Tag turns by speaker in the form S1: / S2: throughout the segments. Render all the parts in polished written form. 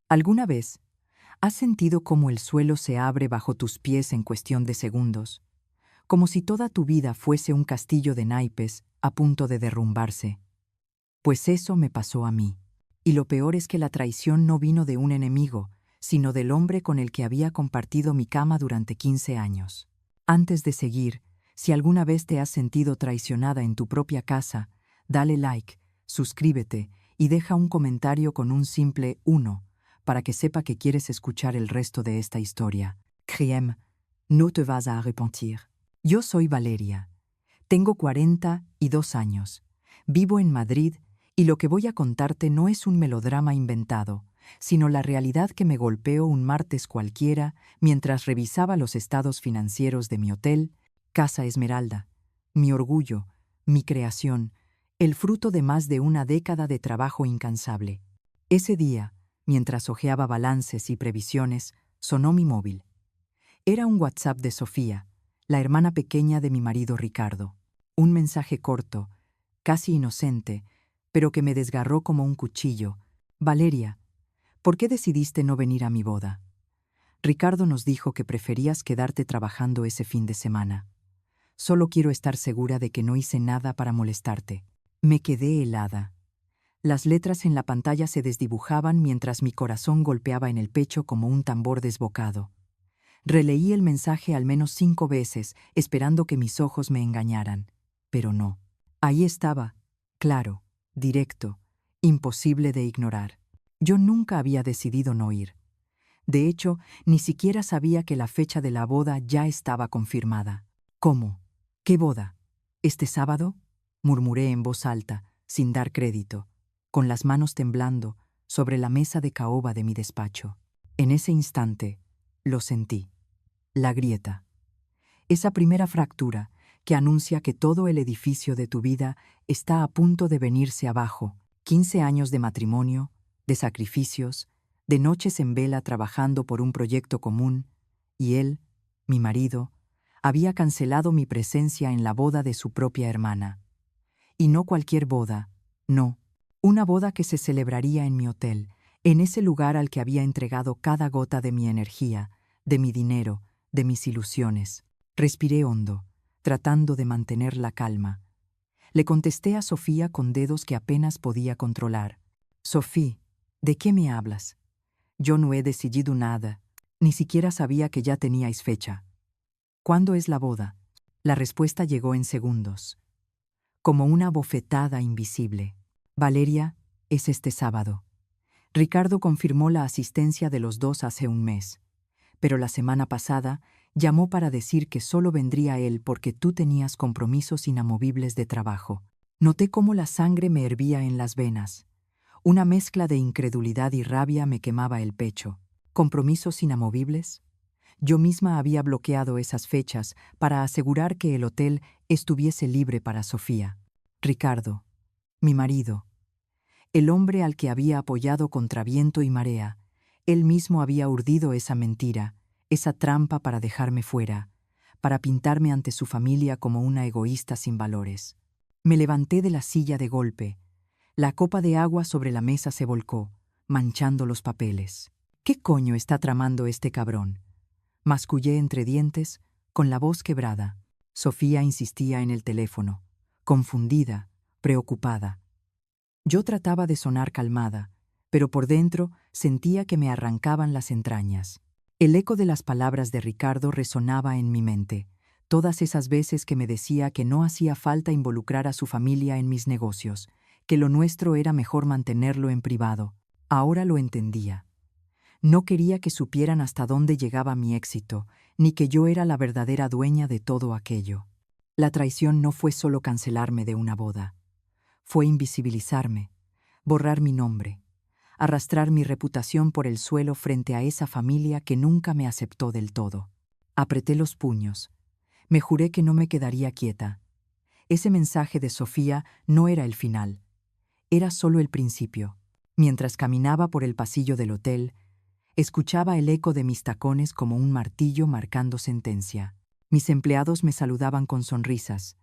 S1: ¿Alguna vez has sentido cómo el suelo se abre bajo tus pies en cuestión de segundos? Como si toda tu vida fuese un castillo de naipes a punto de derrumbarse. Pues eso me pasó a mí. Y lo peor es que la traición no vino de un enemigo, sino del hombre con el que había compartido mi cama durante 15 años. Antes de seguir, si alguna vez te has sentido traicionada en tu propia casa, dale like, suscríbete y deja un comentario con un simple 1 para que sepa que quieres escuchar el resto de esta historia. Crème, no te vas a arrepentir. Yo soy Valeria. Tengo 42 años. Vivo en Madrid y lo que voy a contarte no es un melodrama inventado, sino la realidad que me golpeó un martes cualquiera mientras revisaba los estados financieros de mi hotel, Casa Esmeralda, mi orgullo, mi creación, el fruto de más de una década de trabajo incansable. Ese día, mientras hojeaba balances y previsiones, sonó mi móvil. Era un WhatsApp de Sofía, la hermana pequeña de mi marido Ricardo. Un mensaje corto, casi inocente, pero que me desgarró como un cuchillo. Valeria, ¿por qué decidiste no venir a mi boda? Ricardo nos dijo que preferías quedarte trabajando ese fin de semana. Solo quiero estar segura de que no hice nada para molestarte. Me quedé helada. Las letras en la pantalla se desdibujaban mientras mi corazón golpeaba en el pecho como un tambor desbocado. Releí el mensaje al menos 5 veces, esperando que mis ojos me engañaran. Pero no. Ahí estaba, claro, directo, imposible de ignorar. Yo nunca había decidido no ir. De hecho, ni siquiera sabía que la fecha de la boda ya estaba confirmada. ¿Cómo? ¿Qué boda? ¿Este sábado? Murmuré en voz alta, sin dar crédito, con las manos temblando sobre la mesa de caoba de mi despacho. En ese instante, lo sentí. La grieta. Esa primera fractura que anuncia que todo el edificio de tu vida está a punto de venirse abajo. 15 años de matrimonio, de sacrificios, de noches en vela trabajando por un proyecto común, y él, mi marido, había cancelado mi presencia en la boda de su propia hermana. Y no cualquier boda, no, una boda que se celebraría en mi hotel, en ese lugar al que había entregado cada gota de mi energía, de mi dinero, de mis ilusiones. Respiré hondo, tratando de mantener la calma. Le contesté a Sofía con dedos que apenas podía controlar. Sofía, ¿de qué me hablas? Yo no he decidido nada. Ni siquiera sabía que ya teníais fecha. ¿Cuándo es la boda? La respuesta llegó en segundos. Como una bofetada invisible. Valeria, es este sábado. Ricardo confirmó la asistencia de los dos hace un mes. Pero la semana pasada llamó para decir que solo vendría él porque tú tenías compromisos inamovibles de trabajo. Noté cómo la sangre me hervía en las venas. Una mezcla de incredulidad y rabia me quemaba el pecho. ¿Compromisos inamovibles? Yo misma había bloqueado esas fechas para asegurar que el hotel estuviese libre para Sofía. Ricardo, mi marido, el hombre al que había apoyado contra viento y marea, él mismo había urdido esa mentira, esa trampa para dejarme fuera, para pintarme ante su familia como una egoísta sin valores. Me levanté de la silla de golpe. La copa de agua sobre la mesa se volcó, manchando los papeles. ¿Qué coño está tramando este cabrón? Mascullé entre dientes, con la voz quebrada. Sofía insistía en el teléfono, confundida, preocupada. Yo trataba de sonar calmada, pero por dentro sentía que me arrancaban las entrañas. El eco de las palabras de Ricardo resonaba en mi mente, todas esas veces que me decía que no hacía falta involucrar a su familia en mis negocios, que lo nuestro era mejor mantenerlo en privado. Ahora lo entendía. No quería que supieran hasta dónde llegaba mi éxito, ni que yo era la verdadera dueña de todo aquello. La traición no fue solo cancelarme de una boda. Fue invisibilizarme, borrar mi nombre, arrastrar mi reputación por el suelo frente a esa familia que nunca me aceptó del todo. Apreté los puños. Me juré que no me quedaría quieta. Ese mensaje de Sofía no era el final. Era solo el principio. Mientras caminaba por el pasillo del hotel, escuchaba el eco de mis tacones como un martillo marcando sentencia. Mis empleados me saludaban con sonrisas,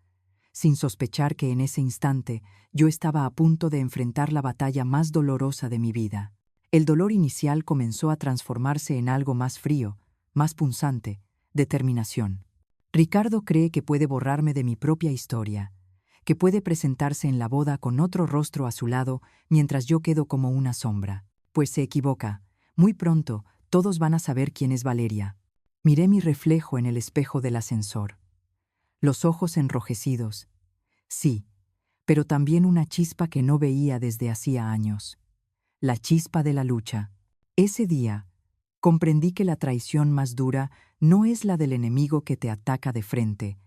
S1: sin sospechar que en ese instante yo estaba a punto de enfrentar la batalla más dolorosa de mi vida. El dolor inicial comenzó a transformarse en algo más frío, más punzante, determinación. Ricardo cree que puede borrarme de mi propia historia, que puede presentarse en la boda con otro rostro a su lado mientras yo quedo como una sombra. Pues se equivoca. Muy pronto, todos van a saber quién es Valeria. Miré mi reflejo en el espejo del ascensor. Los ojos enrojecidos. Sí, pero también una chispa que no veía desde hacía años. La chispa de la lucha. Ese día, comprendí que la traición más dura no es la del enemigo que te ataca de frente,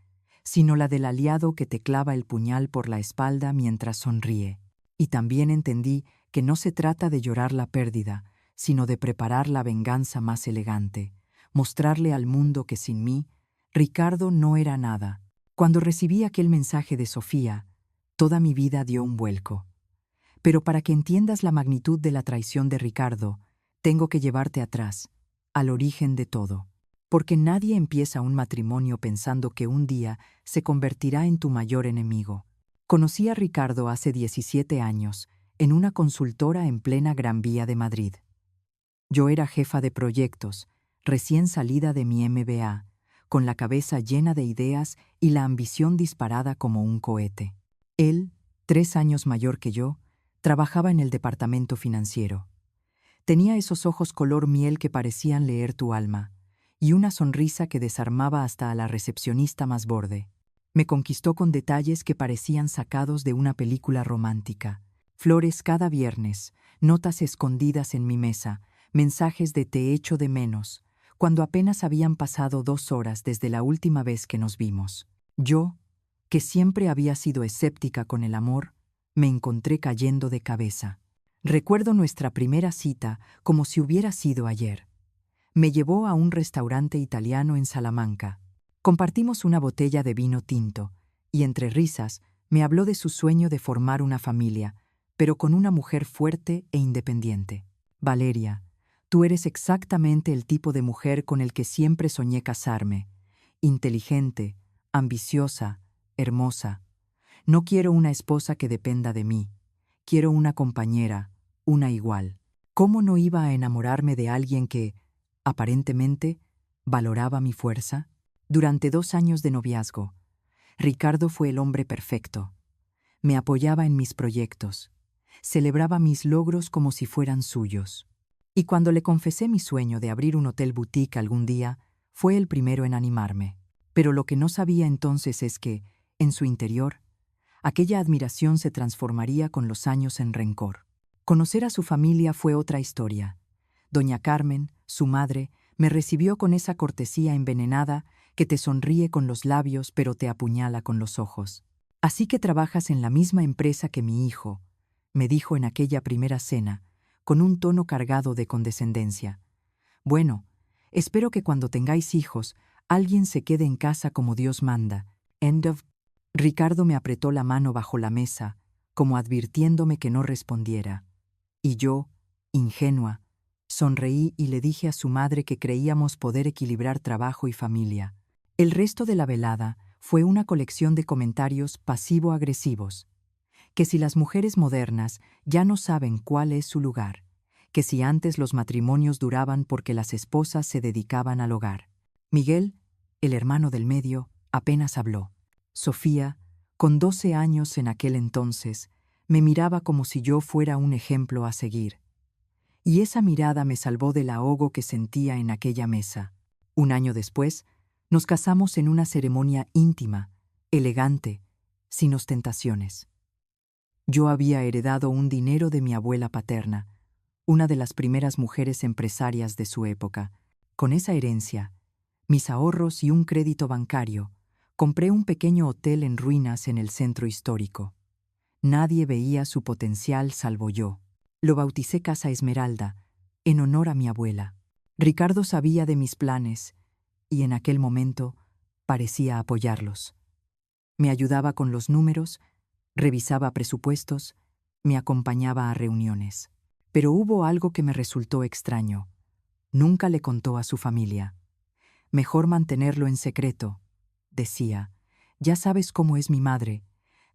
S1: sino la del aliado que te clava el puñal por la espalda mientras sonríe. Y también entendí que no se trata de llorar la pérdida, sino de preparar la venganza más elegante, mostrarle al mundo que sin mí, Ricardo no era nada. Cuando recibí aquel mensaje de Sofía, toda mi vida dio un vuelco. Pero para que entiendas la magnitud de la traición de Ricardo, tengo que llevarte atrás, al origen de todo. Porque nadie empieza un matrimonio pensando que un día se convertirá en tu mayor enemigo. Conocí a Ricardo hace 17 años, en una consultora en plena Gran Vía de Madrid. Yo era jefa de proyectos, recién salida de mi MBA, con la cabeza llena de ideas y la ambición disparada como un cohete. Él, 3 años mayor que yo, trabajaba en el departamento financiero. Tenía esos ojos color miel que parecían leer tu alma, y una sonrisa que desarmaba hasta a la recepcionista más borde. Me conquistó con detalles que parecían sacados de una película romántica. Flores cada viernes, notas escondidas en mi mesa, mensajes de te echo de menos, cuando apenas habían pasado 2 horas desde la última vez que nos vimos. Yo, que siempre había sido escéptica con el amor, me encontré cayendo de cabeza. Recuerdo nuestra primera cita como si hubiera sido ayer. Me llevó a un restaurante italiano en Salamanca. Compartimos una botella de vino tinto, y entre risas me habló de su sueño de formar una familia, pero con una mujer fuerte e independiente. Valeria, tú eres exactamente el tipo de mujer con el que siempre soñé casarme. Inteligente, ambiciosa, hermosa. No quiero una esposa que dependa de mí. Quiero una compañera, una igual. ¿Cómo no iba a enamorarme de alguien que, aparentemente, valoraba mi fuerza? Durante 2 años de noviazgo, Ricardo fue el hombre perfecto. Me apoyaba en mis proyectos. Celebraba mis logros como si fueran suyos. Y cuando le confesé mi sueño de abrir un hotel boutique algún día, fue el primero en animarme. Pero lo que no sabía entonces es que, en su interior, aquella admiración se transformaría con los años en rencor. Conocer a su familia fue otra historia. Doña Carmen, su madre, me recibió con esa cortesía envenenada que te sonríe con los labios pero te apuñala con los ojos. Así que trabajas en la misma empresa que mi hijo, me dijo en aquella primera cena, con un tono cargado de condescendencia. Bueno, espero que cuando tengáis hijos, alguien se quede en casa como Dios manda. End of. Ricardo me apretó la mano bajo la mesa, como advirtiéndome que no respondiera. Y yo, ingenua, sonreí y le dije a su madre que creíamos poder equilibrar trabajo y familia. El resto de la velada fue una colección de comentarios pasivo-agresivos. Que si las mujeres modernas ya no saben cuál es su lugar, que si antes los matrimonios duraban porque las esposas se dedicaban al hogar. Miguel, el hermano del medio, apenas habló. Sofía, con 12 años en aquel entonces, me miraba como si yo fuera un ejemplo a seguir. Y esa mirada me salvó del ahogo que sentía en aquella mesa. Un año después, nos casamos en una ceremonia íntima, elegante, sin ostentaciones. Yo había heredado un dinero de mi abuela paterna, una de las primeras mujeres empresarias de su época. Con esa herencia, mis ahorros y un crédito bancario, compré un pequeño hotel en ruinas en el centro histórico. Nadie veía su potencial salvo yo. Lo bauticé Casa Esmeralda, en honor a mi abuela. Ricardo sabía de mis planes, y en aquel momento parecía apoyarlos. Me ayudaba con los números, revisaba presupuestos, me acompañaba a reuniones. Pero hubo algo que me resultó extraño. Nunca le contó a su familia. Mejor mantenerlo en secreto, decía. Ya sabes cómo es mi madre.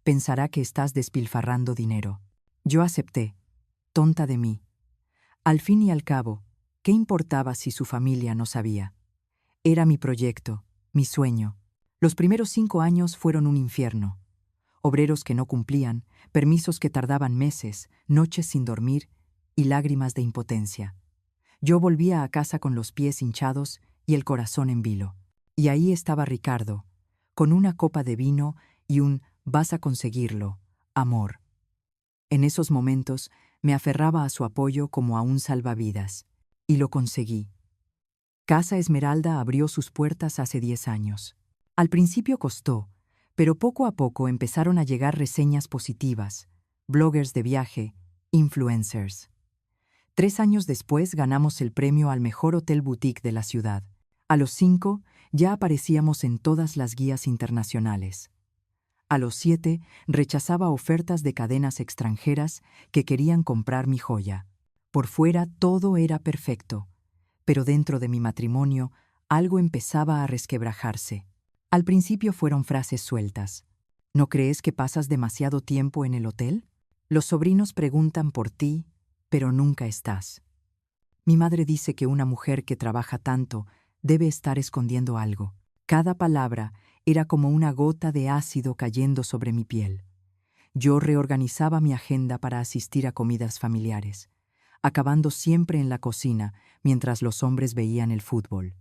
S1: Pensará que estás despilfarrando dinero. Yo acepté. Tonta de mí. Al fin y al cabo, ¿qué importaba si su familia no sabía? Era mi proyecto, mi sueño. Los primeros 5 años fueron un infierno. Obreros que no cumplían, permisos que tardaban meses, noches sin dormir y lágrimas de impotencia. Yo volvía a casa con los pies hinchados y el corazón en vilo. Y ahí estaba Ricardo, con una copa de vino y un «vas a conseguirlo, amor». En esos momentos me aferraba a su apoyo como a un salvavidas. Y lo conseguí. Casa Esmeralda abrió sus puertas hace 10 años. Al principio costó, pero poco a poco empezaron a llegar reseñas positivas, bloggers de viaje, influencers. 3 años después ganamos el premio al mejor hotel boutique de la ciudad. A los 5 ya aparecíamos en todas las guías internacionales. A los 7 rechazaba ofertas de cadenas extranjeras que querían comprar mi joya. Por fuera todo era perfecto, pero dentro de mi matrimonio algo empezaba a resquebrajarse. Al principio fueron frases sueltas. ¿No crees que pasas demasiado tiempo en el hotel? Los sobrinos preguntan por ti, pero nunca estás. Mi madre dice que una mujer que trabaja tanto debe estar escondiendo algo. Cada palabra era como una gota de ácido cayendo sobre mi piel. Yo reorganizaba mi agenda para asistir a comidas familiares, acabando siempre en la cocina mientras los hombres veían el fútbol.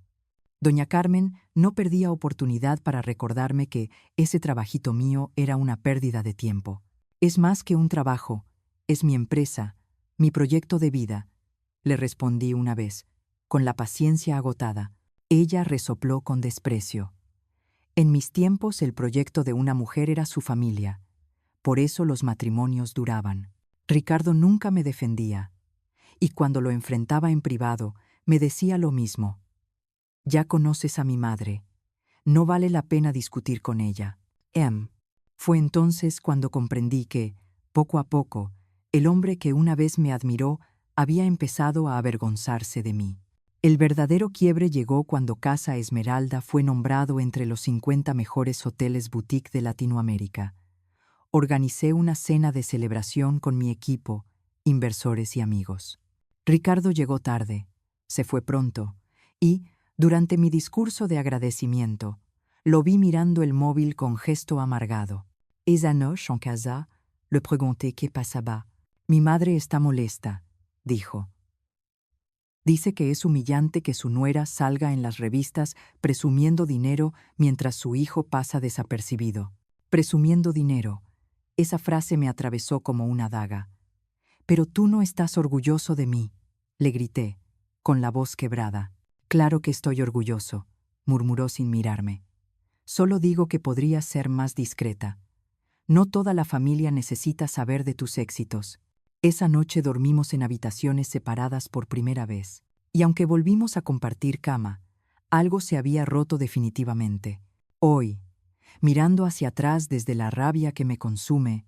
S1: Doña Carmen no perdía oportunidad para recordarme que ese trabajito mío era una pérdida de tiempo. Es más que un trabajo, es mi empresa, mi proyecto de vida, le respondí una vez, con la paciencia agotada. Ella resopló con desprecio. En mis tiempos el proyecto de una mujer era su familia. Por eso los matrimonios duraban. Ricardo nunca me defendía. Y cuando lo enfrentaba en privado, me decía lo mismo. Ya conoces a mi madre. No vale la pena discutir con ella. Fue entonces cuando comprendí que, poco a poco, el hombre que una vez me admiró había empezado a avergonzarse de mí. El verdadero quiebre llegó cuando Casa Esmeralda fue nombrado entre los 50 mejores hoteles boutique de Latinoamérica. Organicé una cena de celebración con mi equipo, inversores y amigos. Ricardo llegó tarde, se fue pronto, y, durante mi discurso de agradecimiento, lo vi mirando el móvil con gesto amargado. Esa noche en casa, le pregunté qué pasaba. Mi madre está molesta, dijo. Dice que es humillante que su nuera salga en las revistas presumiendo dinero mientras su hijo pasa desapercibido. Presumiendo dinero. Esa frase me atravesó como una daga. «Pero tú no estás orgulloso de mí», le grité, con la voz quebrada. «Claro que estoy orgulloso», murmuró sin mirarme. «Solo digo que podrías ser más discreta. No toda la familia necesita saber de tus éxitos». Esa noche dormimos en habitaciones separadas por primera vez. Y aunque volvimos a compartir cama, algo se había roto definitivamente. Hoy, mirando hacia atrás desde la rabia que me consume,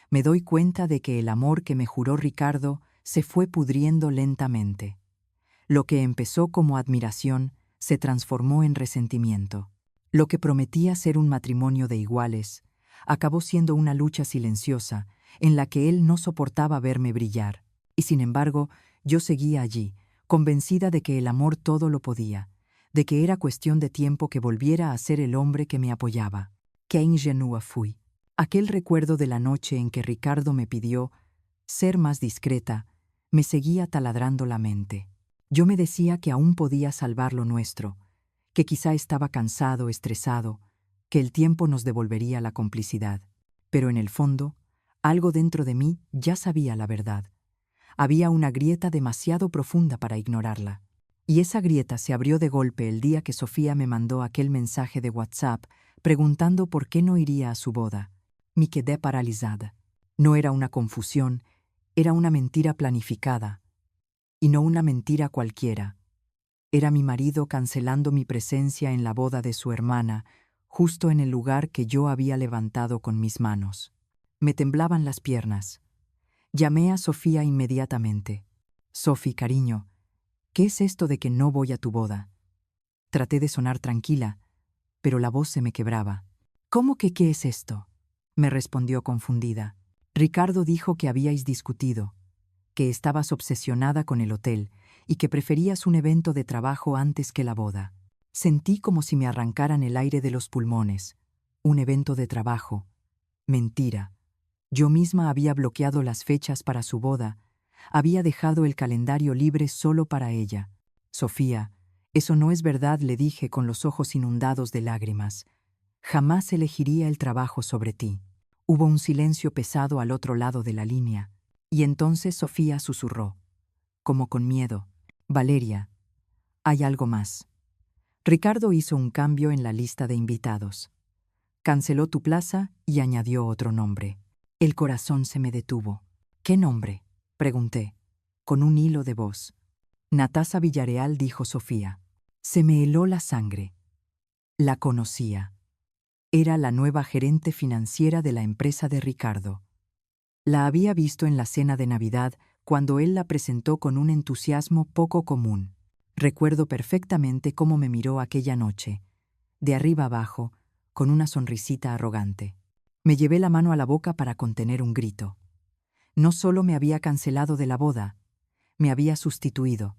S1: me doy cuenta de que el amor que me juró Ricardo se fue pudriendo lentamente. Lo que empezó como admiración se transformó en resentimiento. Lo que prometía ser un matrimonio de iguales acabó siendo una lucha silenciosa en la que él no soportaba verme brillar. Y sin embargo, yo seguía allí, convencida de que el amor todo lo podía, de que era cuestión de tiempo que volviera a ser el hombre que me apoyaba. Qué ingenua fui. Aquel recuerdo de la noche en que Ricardo me pidió ser más discreta me seguía taladrando la mente. Yo me decía que aún podía salvar lo nuestro, que quizá estaba cansado, estresado, que el tiempo nos devolvería la complicidad. Pero en el fondo, algo dentro de mí ya sabía la verdad. Había una grieta demasiado profunda para ignorarla. Y esa grieta se abrió de golpe el día que Sofía me mandó aquel mensaje de WhatsApp preguntando por qué no iría a su boda. Me quedé paralizada. No era una confusión, era una mentira planificada. Y no una mentira cualquiera. Era mi marido cancelando mi presencia en la boda de su hermana, justo en el lugar que yo había levantado con mis manos. Me temblaban las piernas. Llamé a Sofía inmediatamente. «Sofi, cariño, ¿qué es esto de que no voy a tu boda?» Traté de sonar tranquila, pero la voz se me quebraba. «¿Cómo que qué es esto?», me respondió confundida. «Ricardo dijo que habíais discutido. que estabas obsesionada con el hotel y que preferías un evento de trabajo antes que la boda. Sentí como si me arrancaran el aire de los pulmones. Un evento de trabajo. Mentira. Yo misma había bloqueado las fechas para su boda. Había dejado el calendario libre solo para ella. Sofía, eso no es verdad, le dije con los ojos inundados de lágrimas. Jamás elegiría el trabajo sobre ti. Hubo un silencio pesado al otro lado de la línea, y entonces Sofía susurró, como con miedo. Valeria, hay algo más. Ricardo hizo un cambio en la lista de invitados. Canceló tu plaza y añadió otro nombre. El corazón se me detuvo. ¿Qué nombre?, pregunté, con un hilo de voz. Natasa Villareal, dijo Sofía. Se me heló la sangre. La conocía. Era la nueva gerente financiera de la empresa de Ricardo. La había visto en la cena de Navidad cuando él la presentó con un entusiasmo poco común. Recuerdo perfectamente cómo me miró aquella noche, de arriba abajo, con una sonrisita arrogante. Me llevé la mano a la boca para contener un grito. No solo me había cancelado de la boda, me había sustituido,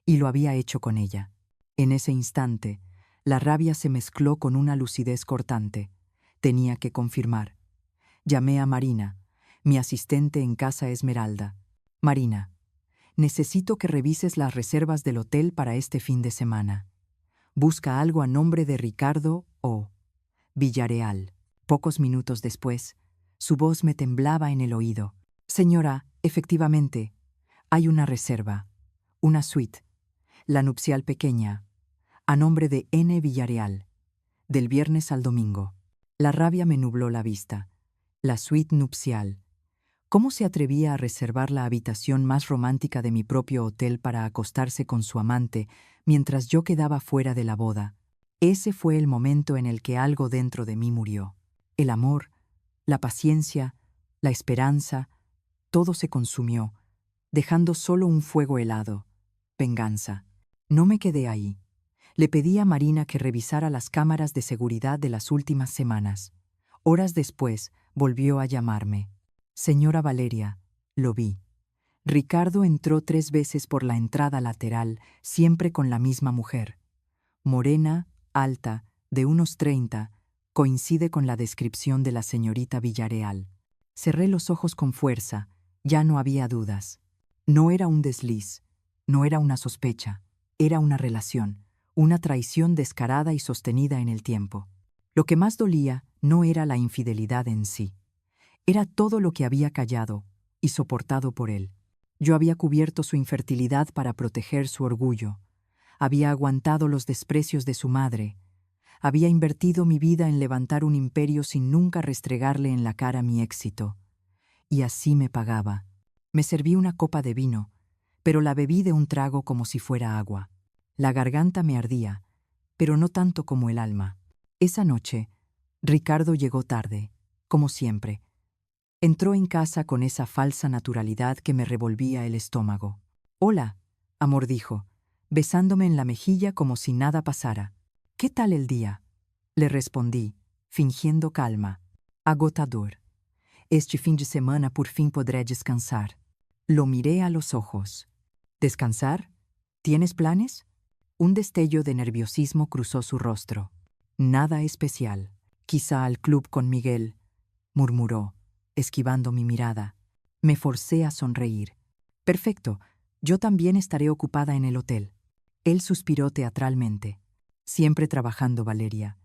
S1: y lo había hecho con ella. En ese instante, la rabia se mezcló con una lucidez cortante. Tenía que confirmar. Llamé a Marina, mi asistente en Casa Esmeralda. Marina, necesito que revises las reservas del hotel para este fin de semana. Busca algo a nombre de Ricardo o Villareal. Pocos minutos después, su voz me temblaba en el oído. Señora, efectivamente, hay una reserva, una suite, la nupcial pequeña, a nombre de N. Villareal, del viernes al domingo. La rabia me nubló la vista. La suite nupcial. ¿Cómo se atrevía a reservar la habitación más romántica de mi propio hotel para acostarse con su amante mientras yo quedaba fuera de la boda? Ese fue el momento en el que algo dentro de mí murió. El amor, la paciencia, la esperanza, todo se consumió, dejando solo un fuego helado. Venganza. No me quedé ahí. Le pedí a Marina que revisara las cámaras de seguridad de las últimas semanas. Horas después, volvió a llamarme. Señora Valeria, lo vi. Ricardo entró 3 veces por la entrada lateral, siempre con la misma mujer. Morena, alta, de unos 30, coincide con la descripción de la señorita Villareal. Cerré los ojos con fuerza, ya no había dudas. No era un desliz, no era una sospecha, era una relación, una traición descarada y sostenida en el tiempo. Lo que más dolía no era la infidelidad en sí. Era todo lo que había callado y soportado por él. Yo había cubierto su infertilidad para proteger su orgullo. Había aguantado los desprecios de su madre. Había invertido mi vida en levantar un imperio sin nunca restregarle en la cara mi éxito. Y así me pagaba. Me serví una copa de vino, pero la bebí de un trago como si fuera agua. La garganta me ardía, pero no tanto como el alma. Esa noche, Ricardo llegó tarde, como siempre. Entró en casa con esa falsa naturalidad que me revolvía el estómago. «Hola», amor, dijo, besándome en la mejilla como si nada pasara. «¿Qué tal el día?», le respondí, fingiendo calma. «Agotador. Este fin de semana por fin podré descansar». Lo miré a los ojos. «¿Descansar? ¿Tienes planes?». Un destello de nerviosismo cruzó su rostro. «Nada especial. Quizá al club con Miguel», murmuró, esquivando mi mirada. Me forcé a sonreír. «Perfecto, yo también estaré ocupada en el hotel». Él suspiró teatralmente. «Siempre trabajando, Valeria.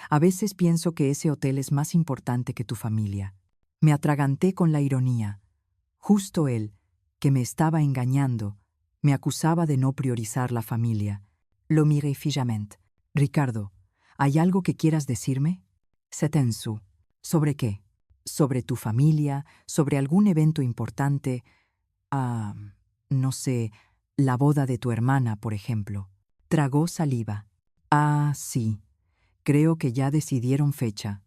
S1: A veces pienso que ese hotel es más importante que tu familia». Me atraganté con la ironía. Justo él, que me estaba engañando, me acusaba de no priorizar la familia. Lo miré fijamente. «Ricardo, ¿hay algo que quieras decirme?». Se tensó. «¿Sobre qué?». «Sobre tu familia, sobre algún evento importante. No sé, la boda de tu hermana, por ejemplo». Tragó saliva. «Ah, sí. Creo que ya decidieron fecha,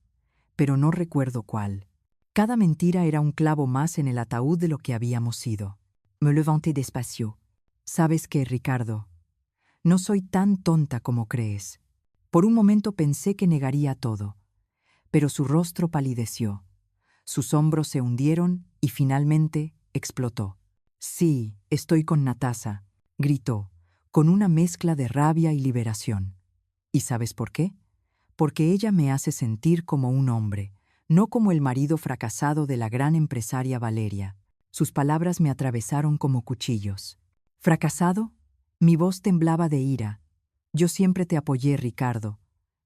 S1: pero no recuerdo cuál». Cada mentira era un clavo más en el ataúd de lo que habíamos sido. Me levanté despacio. «¿Sabes qué, Ricardo? No soy tan tonta como crees». Por un momento pensé que negaría todo, pero su rostro palideció. Sus hombros se hundieron y finalmente explotó. Sí, estoy con Natasa, gritó, con una mezcla de rabia y liberación. ¿Y sabes por qué? Porque ella me hace sentir como un hombre, no como el marido fracasado de la gran empresaria Valeria. Sus palabras me atravesaron como cuchillos. ¿Fracasado? Mi voz temblaba de ira. Yo siempre te apoyé, Ricardo.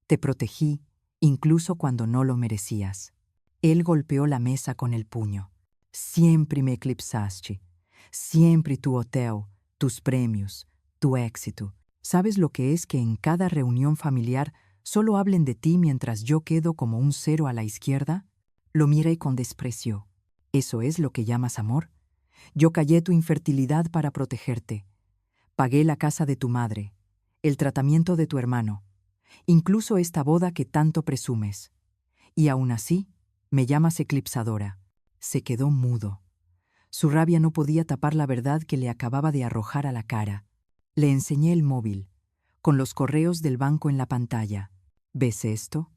S1: Te protegí, incluso cuando no lo merecías. Él golpeó la mesa con el puño. Siempre me eclipsaste. Siempre tu hotel, tus premios, tu éxito. ¿Sabes lo que es que en cada reunión familiar solo hablen de ti mientras yo quedo como un cero a la izquierda? Lo miré con desprecio. ¿Eso es lo que llamas amor? Yo callé tu infertilidad para protegerte. Pagué la casa de tu madre, el tratamiento de tu hermano, incluso esta boda que tanto presumes. Y aún así, me llamas eclipsadora. Se quedó mudo. Su rabia no podía tapar la verdad que le acababa de arrojar a la cara. Le enseñé el móvil, con los correos del banco en la pantalla. ¿Ves esto?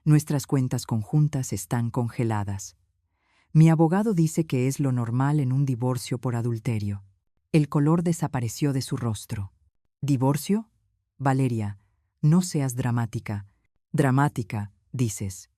S1: Nuestras cuentas conjuntas están congeladas. Mi abogado dice que es lo normal en un divorcio por adulterio. El color desapareció de su rostro. ¿Divorcio? Valeria, no seas dramática. Dramática, dices.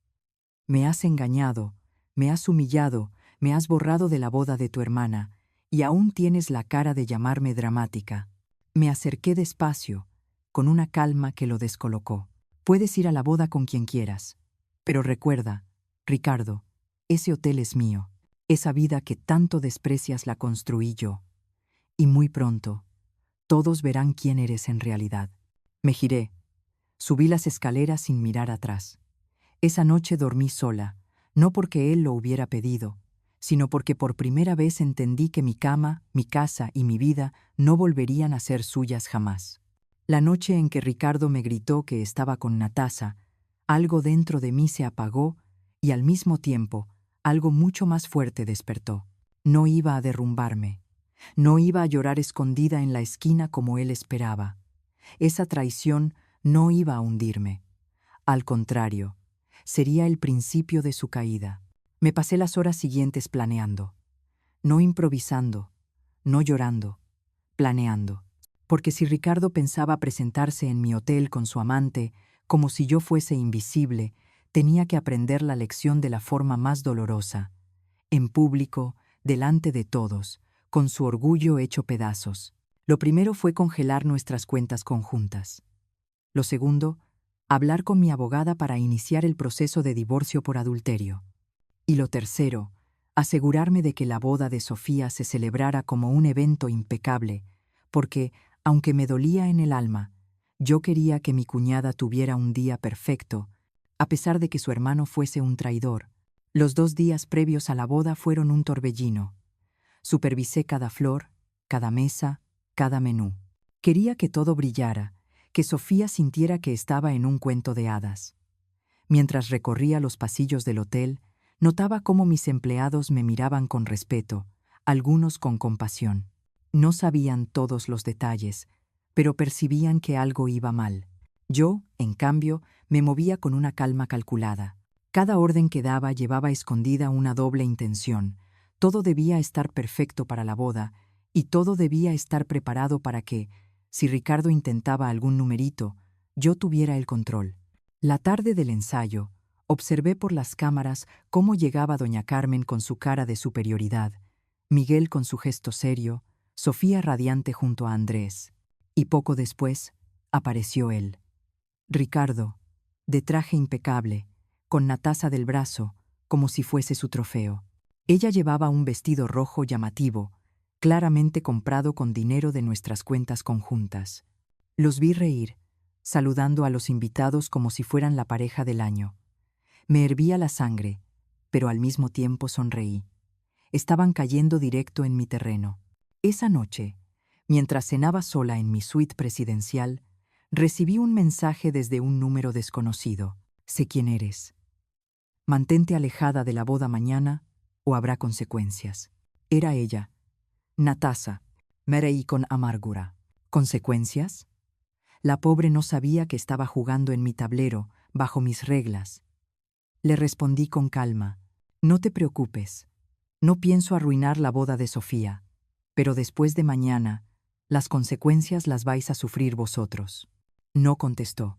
S1: Me has engañado, me has humillado, me has borrado de la boda de tu hermana, y aún tienes la cara de llamarme dramática. Me acerqué despacio, con una calma que lo descolocó. Puedes ir a la boda con quien quieras. Pero recuerda, Ricardo, ese hotel es mío. Esa vida que tanto desprecias la construí yo. Y muy pronto, todos verán quién eres en realidad. Me giré. Subí las escaleras sin mirar atrás. Esa noche dormí sola, no porque él lo hubiera pedido, sino porque por primera vez entendí que mi cama, mi casa y mi vida no volverían a ser suyas jamás. La noche en que Ricardo me gritó que estaba con Natasa, algo dentro de mí se apagó y al mismo tiempo algo mucho más fuerte despertó. No iba a derrumbarme. No iba a llorar escondida en la esquina como él esperaba. Esa traición no iba a hundirme. Al contrario, sería el principio de su caída. Me pasé las horas siguientes planeando, no improvisando, no llorando, planeando. Porque si Ricardo pensaba presentarse en mi hotel con su amante, como si yo fuese invisible, tenía que aprender la lección de la forma más dolorosa, en público, delante de todos, con su orgullo hecho pedazos. Lo primero fue congelar nuestras cuentas conjuntas. Lo segundo, hablar con mi abogada para iniciar el proceso de divorcio por adulterio. Y lo tercero, asegurarme de que la boda de Sofía se celebrara como un evento impecable, porque, aunque me dolía en el alma, yo quería que mi cuñada tuviera un día perfecto, a pesar de que su hermano fuese un traidor. Los 2 días previos a la boda fueron un torbellino. Supervisé cada flor, cada mesa, cada menú. Quería que todo brillara, que Sofía sintiera que estaba en un cuento de hadas. Mientras recorría los pasillos del hotel, notaba cómo mis empleados me miraban con respeto, algunos con compasión. No sabían todos los detalles, pero percibían que algo iba mal. Yo, en cambio, me movía con una calma calculada. Cada orden que daba llevaba escondida una doble intención. Todo debía estar perfecto para la boda, y todo debía estar preparado para que, si Ricardo intentaba algún numerito, yo tuviera el control. La tarde del ensayo, observé por las cámaras cómo llegaba doña Carmen con su cara de superioridad, Miguel con su gesto serio, Sofía radiante junto a Andrés. Y poco después, apareció él. Ricardo, de traje impecable, con Natasa del brazo, como si fuese su trofeo. Ella llevaba un vestido rojo llamativo, claramente comprado con dinero de nuestras cuentas conjuntas. Los vi reír, saludando a los invitados como si fueran la pareja del año. Me hervía la sangre, pero al mismo tiempo sonreí. Estaban cayendo directo en mi terreno. Esa noche, mientras cenaba sola en mi suite presidencial, recibí un mensaje desde un número desconocido. Sé quién eres. Mantente alejada de la boda mañana o habrá consecuencias. Era ella, Natasa. Me reí con amargura. ¿Consecuencias? La pobre no sabía que estaba jugando en mi tablero, bajo mis reglas. Le respondí con calma. No te preocupes. No pienso arruinar la boda de Sofía. Pero después de mañana, las consecuencias las vais a sufrir vosotros. No contestó.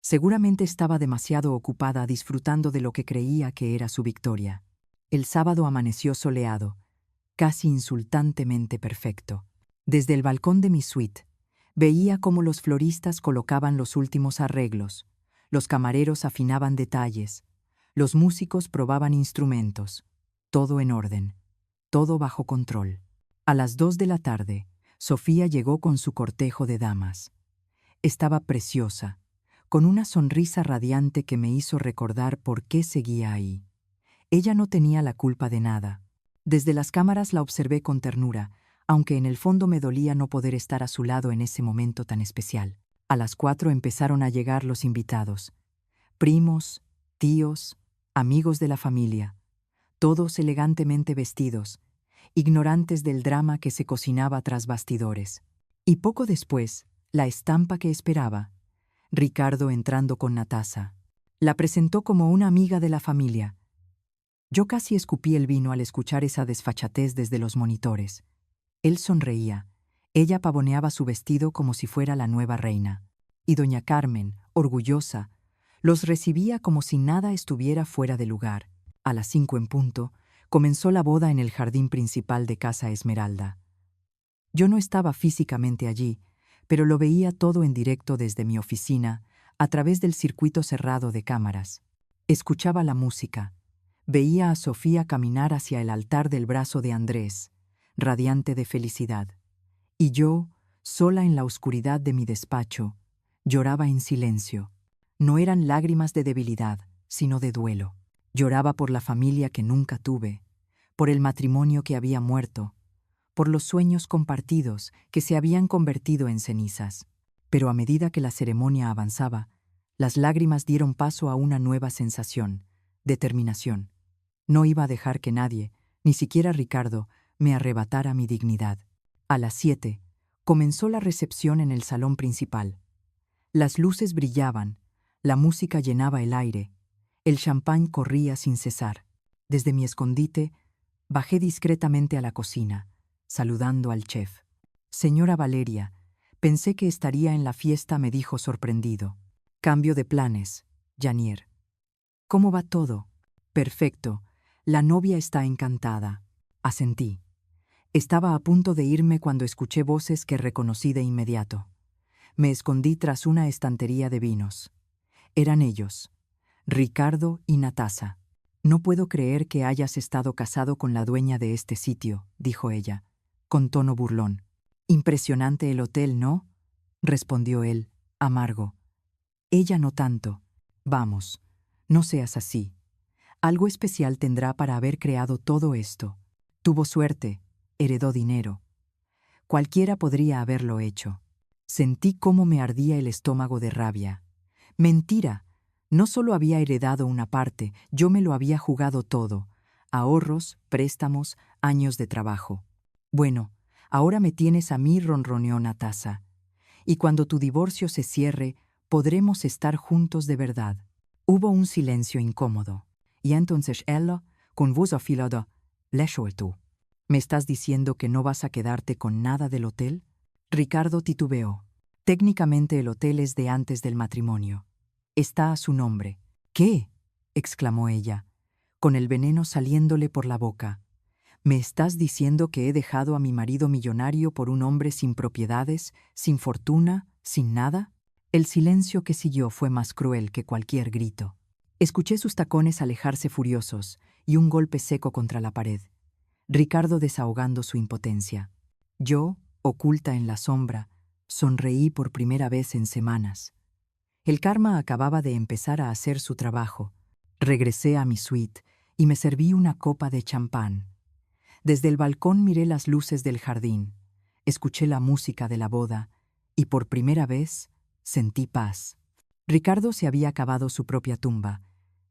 S1: Seguramente estaba demasiado ocupada disfrutando de lo que creía que era su victoria. El sábado amaneció soleado, casi insultantemente perfecto. Desde el balcón de mi suite, veía cómo los floristas colocaban los últimos arreglos, los camareros afinaban detalles, los músicos probaban instrumentos, todo en orden, todo bajo control. A las 2 de la tarde, Sofía llegó con su cortejo de damas. Estaba preciosa, con una sonrisa radiante que me hizo recordar por qué seguía ahí. Ella no tenía la culpa de nada. Desde las cámaras la observé con ternura, aunque en el fondo me dolía no poder estar a su lado en ese momento tan especial. A las 4 empezaron a llegar los invitados. Primos, tíos, amigos de la familia, todos elegantemente vestidos, ignorantes del drama que se cocinaba tras bastidores. Y poco después, la estampa que esperaba, Ricardo entrando con Natasa. La presentó como una amiga de la familia. Yo casi escupí el vino al escuchar esa desfachatez desde los monitores. Él sonreía. Ella pavoneaba su vestido como si fuera la nueva reina. Y doña Carmen, orgullosa, los recibía como si nada estuviera fuera de lugar. A las 5 en punto, comenzó la boda en el jardín principal de Casa Esmeralda. Yo no estaba físicamente allí, pero lo veía todo en directo desde mi oficina, a través del circuito cerrado de cámaras. Escuchaba la música. Veía a Sofía caminar hacia el altar del brazo de Andrés, radiante de felicidad. Y yo, sola en la oscuridad de mi despacho, lloraba en silencio. No eran lágrimas de debilidad, sino de duelo. Lloraba por la familia que nunca tuve, por el matrimonio que había muerto, por los sueños compartidos que se habían convertido en cenizas. Pero a medida que la ceremonia avanzaba, las lágrimas dieron paso a una nueva sensación, determinación. No iba a dejar que nadie, ni siquiera Ricardo, me arrebatara mi dignidad. A las 7, comenzó la recepción en el salón principal. Las luces brillaban, la música llenaba el aire, el champán corría sin cesar. Desde mi escondite, bajé discretamente a la cocina, saludando al chef. «Señora Valeria, pensé que estaría en la fiesta», me dijo sorprendido. «Cambio de planes, Janier». «¿Cómo va todo?» «Perfecto. La novia está encantada», asentí. Estaba a punto de irme cuando escuché voces que reconocí de inmediato. Me escondí tras una estantería de vinos. Eran ellos, Ricardo y Natasa. «No puedo creer que hayas estado casado con la dueña de este sitio», dijo ella, con tono burlón. «Impresionante el hotel, ¿no?», respondió él, amargo. Ella no tanto. «Vamos, no seas así. Algo especial tendrá para haber creado todo esto. Tuvo suerte, heredó dinero. Cualquiera podría haberlo hecho». Sentí cómo me ardía el estómago de rabia. Mentira. No solo había heredado una parte, yo me lo había jugado todo. Ahorros, préstamos, años de trabajo. «Bueno, ahora me tienes a mí», ronroneó Natasa. «Y cuando tu divorcio se cierre, podremos estar juntos de verdad». Hubo un silencio incómodo. «Y entonces ella, con vos afilada, le soltó». «¿Me estás diciendo que no vas a quedarte con nada del hotel?» Ricardo titubeó. «Técnicamente el hotel es de antes del matrimonio. Está a su nombre». «¿Qué?», exclamó ella, con el veneno saliéndole por la boca. «¿Me estás diciendo que he dejado a mi marido millonario por un hombre sin propiedades, sin fortuna, sin nada?» El silencio que siguió fue más cruel que cualquier grito. Escuché sus tacones alejarse furiosos y un golpe seco contra la pared. Ricardo desahogando su impotencia. Yo, oculta en la sombra, sonreí por primera vez en semanas. El karma acababa de empezar a hacer su trabajo. Regresé a mi suite y me serví una copa de champán. Desde el balcón miré las luces del jardín, escuché la música de la boda y por primera vez sentí paz. Ricardo se había cavado su propia tumba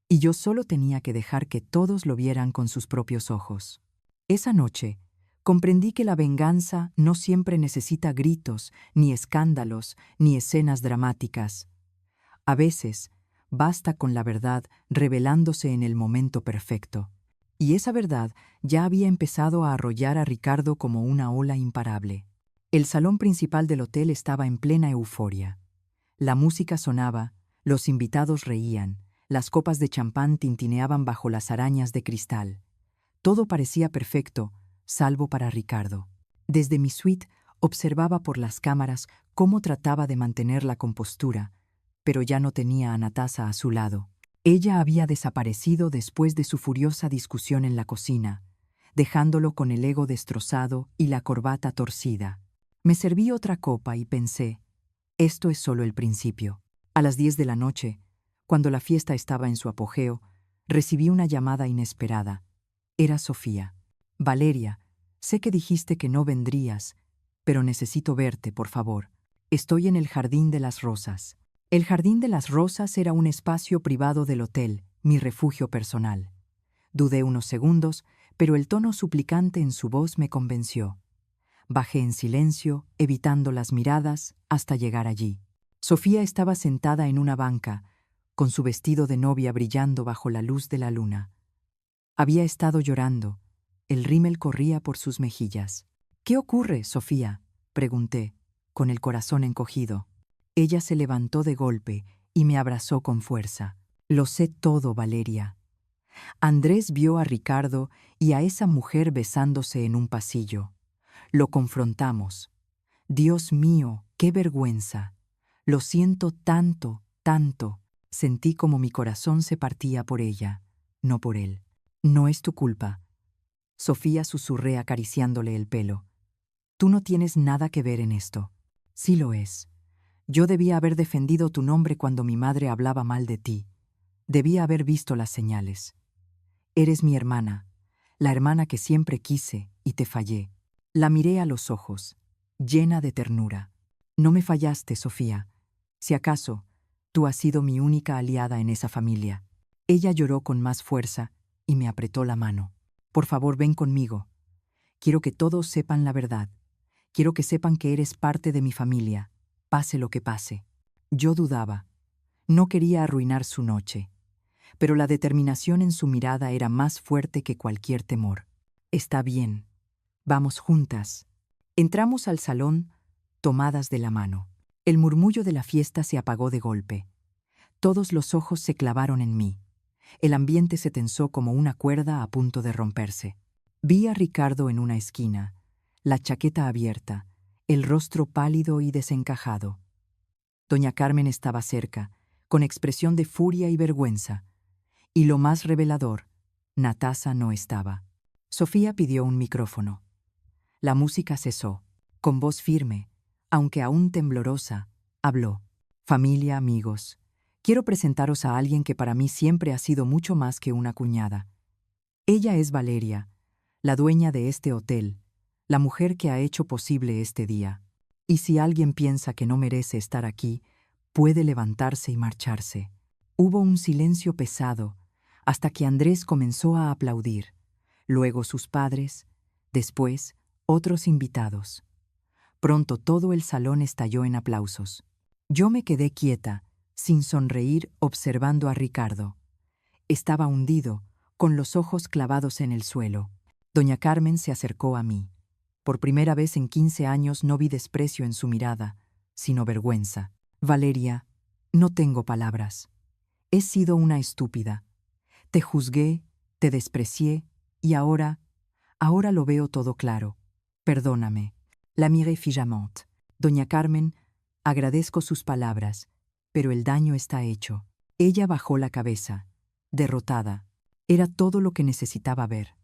S1: y yo solo tenía que dejar que todos lo vieran con sus propios ojos. Esa noche, comprendí que la venganza no siempre necesita gritos, ni escándalos, ni escenas dramáticas. A veces, basta con la verdad revelándose en el momento perfecto. Y esa verdad ya había empezado a arrollar a Ricardo como una ola imparable. El salón principal del hotel estaba en plena euforia. La música sonaba, los invitados reían, las copas de champán tintineaban bajo las arañas de cristal. Todo parecía perfecto, salvo para Ricardo. Desde mi suite observaba por las cámaras cómo trataba de mantener la compostura, pero ya no tenía a Natasa a su lado. Ella había desaparecido después de su furiosa discusión en la cocina, dejándolo con el ego destrozado y la corbata torcida. Me serví otra copa y pensé, esto es solo el principio. A las 10 de la noche, cuando la fiesta estaba en su apogeo, recibí una llamada inesperada. Era Sofía. Valeria, sé que dijiste que no vendrías, pero necesito verte, por favor. Estoy en el Jardín de las Rosas. El Jardín de las Rosas era un espacio privado del hotel, mi refugio personal. Dudé unos segundos, pero el tono suplicante en su voz me convenció. Bajé en silencio, evitando las miradas, hasta llegar allí. Sofía estaba sentada en una banca, con su vestido de novia brillando bajo la luz de la luna. Había estado llorando. El rímel corría por sus mejillas. «¿Qué ocurre, Sofía?», pregunté, con el corazón encogido. Ella se levantó de golpe y me abrazó con fuerza. «Lo sé todo, Valeria». Andrés vio a Ricardo y a esa mujer besándose en un pasillo. Lo confrontamos. Dios mío, qué vergüenza. Lo siento tanto, tanto. Sentí como mi corazón se partía por ella, no por él. «No es tu culpa». Sofía susurré acariciándole el pelo. «Tú no tienes nada que ver en esto». «Sí lo es. Yo debía haber defendido tu nombre cuando mi madre hablaba mal de ti. Debía haber visto las señales. Eres mi hermana, la hermana que siempre quise y te fallé». La miré a los ojos, llena de ternura. «No me fallaste, Sofía. Si acaso, tú has sido mi única aliada en esa familia». Ella lloró con más fuerza y me apretó la mano. «Por favor, ven conmigo. Quiero que todos sepan la verdad. Quiero que sepan que eres parte de mi familia, pase lo que pase». Yo dudaba. No quería arruinar su noche, pero la determinación en su mirada era más fuerte que cualquier temor. «Está bien. Vamos juntas». Entramos al salón, tomadas de la mano. El murmullo de la fiesta se apagó de golpe. Todos los ojos se clavaron en mí. El ambiente se tensó como una cuerda a punto de romperse. Vi a Ricardo en una esquina, la chaqueta abierta, el rostro pálido y desencajado. Doña Carmen estaba cerca, con expresión de furia y vergüenza. Y lo más revelador, Natasa no estaba. Sofía pidió un micrófono. La música cesó. Con voz firme, aunque aún temblorosa, habló. «Familia, amigos, quiero presentaros a alguien que para mí siempre ha sido mucho más que una cuñada. Ella es Valeria, la dueña de este hotel, la mujer que ha hecho posible este día. Y si alguien piensa que no merece estar aquí, puede levantarse y marcharse». Hubo un silencio pesado, hasta que Andrés comenzó a aplaudir, luego sus padres, después otros invitados. Pronto todo el salón estalló en aplausos. Yo me quedé quieta, sin sonreír, observando a Ricardo. Estaba hundido, con los ojos clavados en el suelo. Doña Carmen se acercó a mí. Por primera vez en 15 años no vi desprecio en su mirada, sino vergüenza. «Valeria, no tengo palabras. He sido una estúpida. Te juzgué, te desprecié, y ahora lo veo todo claro. Perdóname». La miré fijamente. «Doña Carmen, agradezco sus palabras, pero el daño está hecho». Ella bajó la cabeza, derrotada. Era todo lo que necesitaba ver.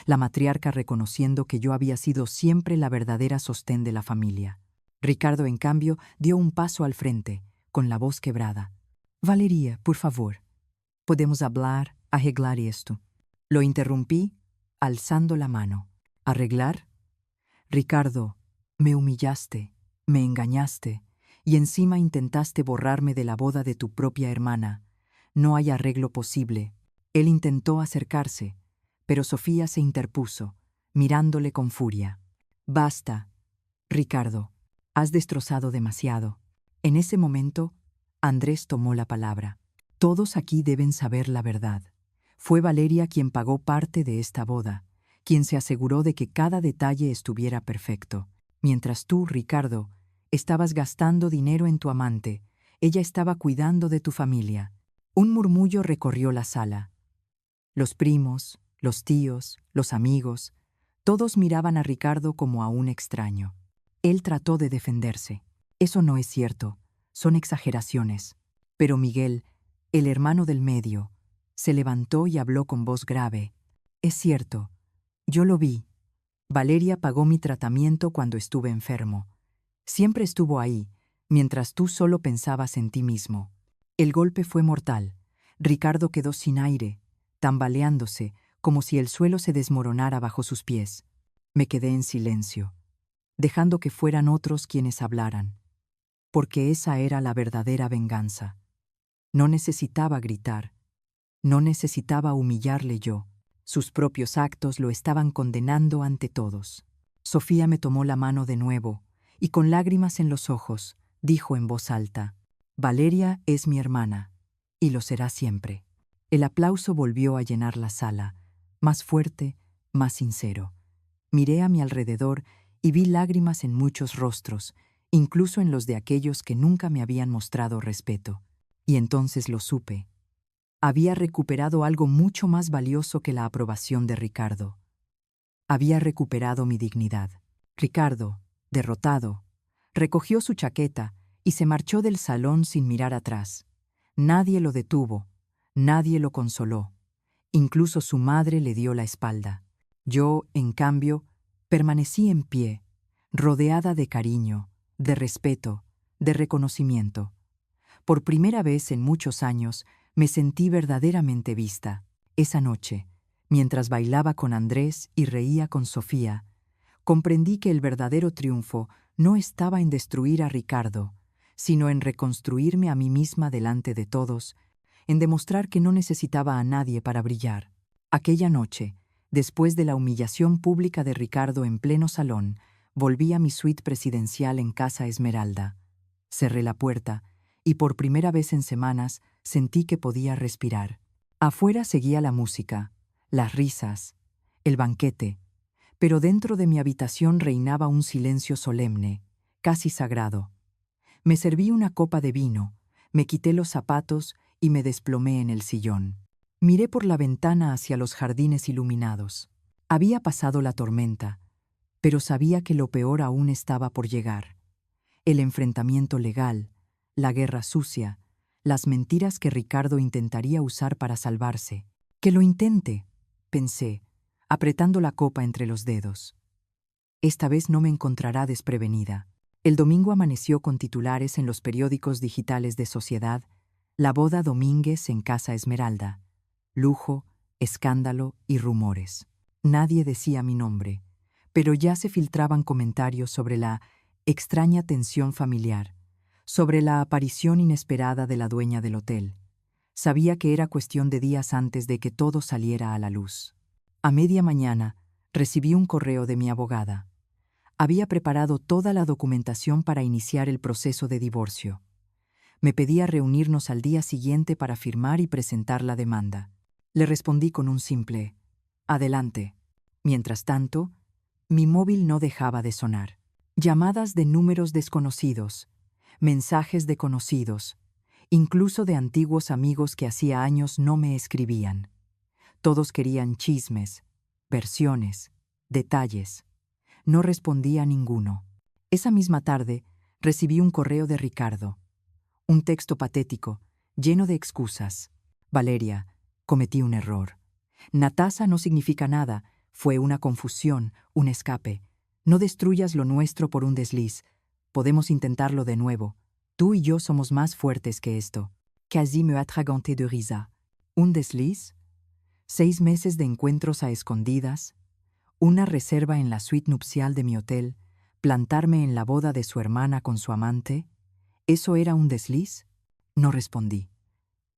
S1: La matriarca reconociendo que yo había sido siempre la verdadera sostén de la familia. Ricardo, en cambio, dio un paso al frente, con la voz quebrada. «Valeria, por favor, podemos hablar, arreglar esto». Lo interrumpí, alzando la mano. «¿Arreglar? Ricardo, me humillaste, me engañaste, y encima intentaste borrarme de la boda de tu propia hermana. No hay arreglo posible». Él intentó acercarse, pero Sofía se interpuso, mirándole con furia. «Basta, Ricardo, has destrozado demasiado». En ese momento, Andrés tomó la palabra. «Todos aquí deben saber la verdad. Fue Valeria quien pagó parte de esta boda, quien se aseguró de que cada detalle estuviera perfecto. Mientras tú, Ricardo, estabas gastando dinero en tu amante, ella estaba cuidando de tu familia. Un murmullo recorrió la sala. Los primos, los tíos, los amigos, todos miraban a Ricardo como a un extraño. Él trató de defenderse. Eso no es cierto, son exageraciones. Pero Miguel, el hermano del medio, se levantó y habló con voz grave. Es cierto, yo lo vi. Valeria pagó mi tratamiento cuando estuve enfermo. Siempre estuvo ahí, mientras tú solo pensabas en ti mismo. El golpe fue mortal. Ricardo quedó sin aire, tambaleándose, como si el suelo se desmoronara bajo sus pies. Me quedé en silencio, dejando que fueran otros quienes hablaran, porque esa era la verdadera venganza. No necesitaba gritar, no necesitaba humillarle yo. Sus propios actos lo estaban condenando ante todos. Sofía me tomó la mano de nuevo, y con lágrimas en los ojos, dijo en voz alta: Valeria es mi hermana, y lo será siempre. El aplauso volvió a llenar la sala, más fuerte, más sincero. Miré a mi alrededor y vi lágrimas en muchos rostros, incluso en los de aquellos que nunca me habían mostrado respeto. Y entonces lo supe. Había recuperado algo mucho más valioso que la aprobación de Ricardo. Había recuperado mi dignidad. Ricardo, derrotado, recogió su chaqueta y se marchó del salón sin mirar atrás. Nadie lo detuvo, nadie lo consoló. Incluso su madre le dio la espalda. Yo, en cambio, permanecí en pie, rodeada de cariño, de respeto, de reconocimiento. Por primera vez en muchos años me sentí verdaderamente vista. Esa noche, mientras bailaba con Andrés y reía con Sofía, comprendí que el verdadero triunfo no estaba en destruir a Ricardo, sino en reconstruirme a mí misma delante de todos, en demostrar que no necesitaba a nadie para brillar. Aquella noche, después de la humillación pública de Ricardo en pleno salón, volví a mi suite presidencial en Casa Esmeralda. Cerré la puerta y por primera vez en semanas sentí que podía respirar. Afuera seguía la música, las risas, el banquete, pero dentro de mi habitación reinaba un silencio solemne, casi sagrado. Me serví una copa de vino, me quité los zapatos y me desplomé en el sillón. Miré por la ventana hacia los jardines iluminados. Había pasado la tormenta, pero sabía que lo peor aún estaba por llegar. El enfrentamiento legal, la guerra sucia, las mentiras que Ricardo intentaría usar para salvarse. Que lo intente, pensé, apretando la copa entre los dedos. Esta vez no me encontrará desprevenida. El domingo amaneció con titulares en los periódicos digitales de Sociedad: La boda Domínguez en Casa Esmeralda. Lujo, escándalo y rumores. Nadie decía mi nombre, pero ya se filtraban comentarios sobre la extraña tensión familiar, sobre la aparición inesperada de la dueña del hotel. Sabía que era cuestión de días antes de que todo saliera a la luz. A media mañana, recibí un correo de mi abogada. Había preparado toda la documentación para iniciar el proceso de divorcio. Me pedía reunirnos al día siguiente para firmar y presentar la demanda. Le respondí con un simple «Adelante». Mientras tanto, mi móvil no dejaba de sonar. Llamadas de números desconocidos, mensajes de conocidos, incluso de antiguos amigos que hacía años no me escribían. Todos querían chismes, versiones, detalles. No respondí a ninguno. Esa misma tarde recibí un correo de Ricardo. Un texto patético, lleno de excusas. Valeria, cometí un error. Natasa no significa nada, fue una confusión, un escape. No destruyas lo nuestro por un desliz. Podemos intentarlo de nuevo. Tú y yo somos más fuertes que esto. Casi me atraganté de risa. ¿Un desliz? 6 meses de encuentros a escondidas, una reserva en la suite nupcial de mi hotel, plantarme en la boda de su hermana con su amante. ¿Eso era un desliz? No respondí.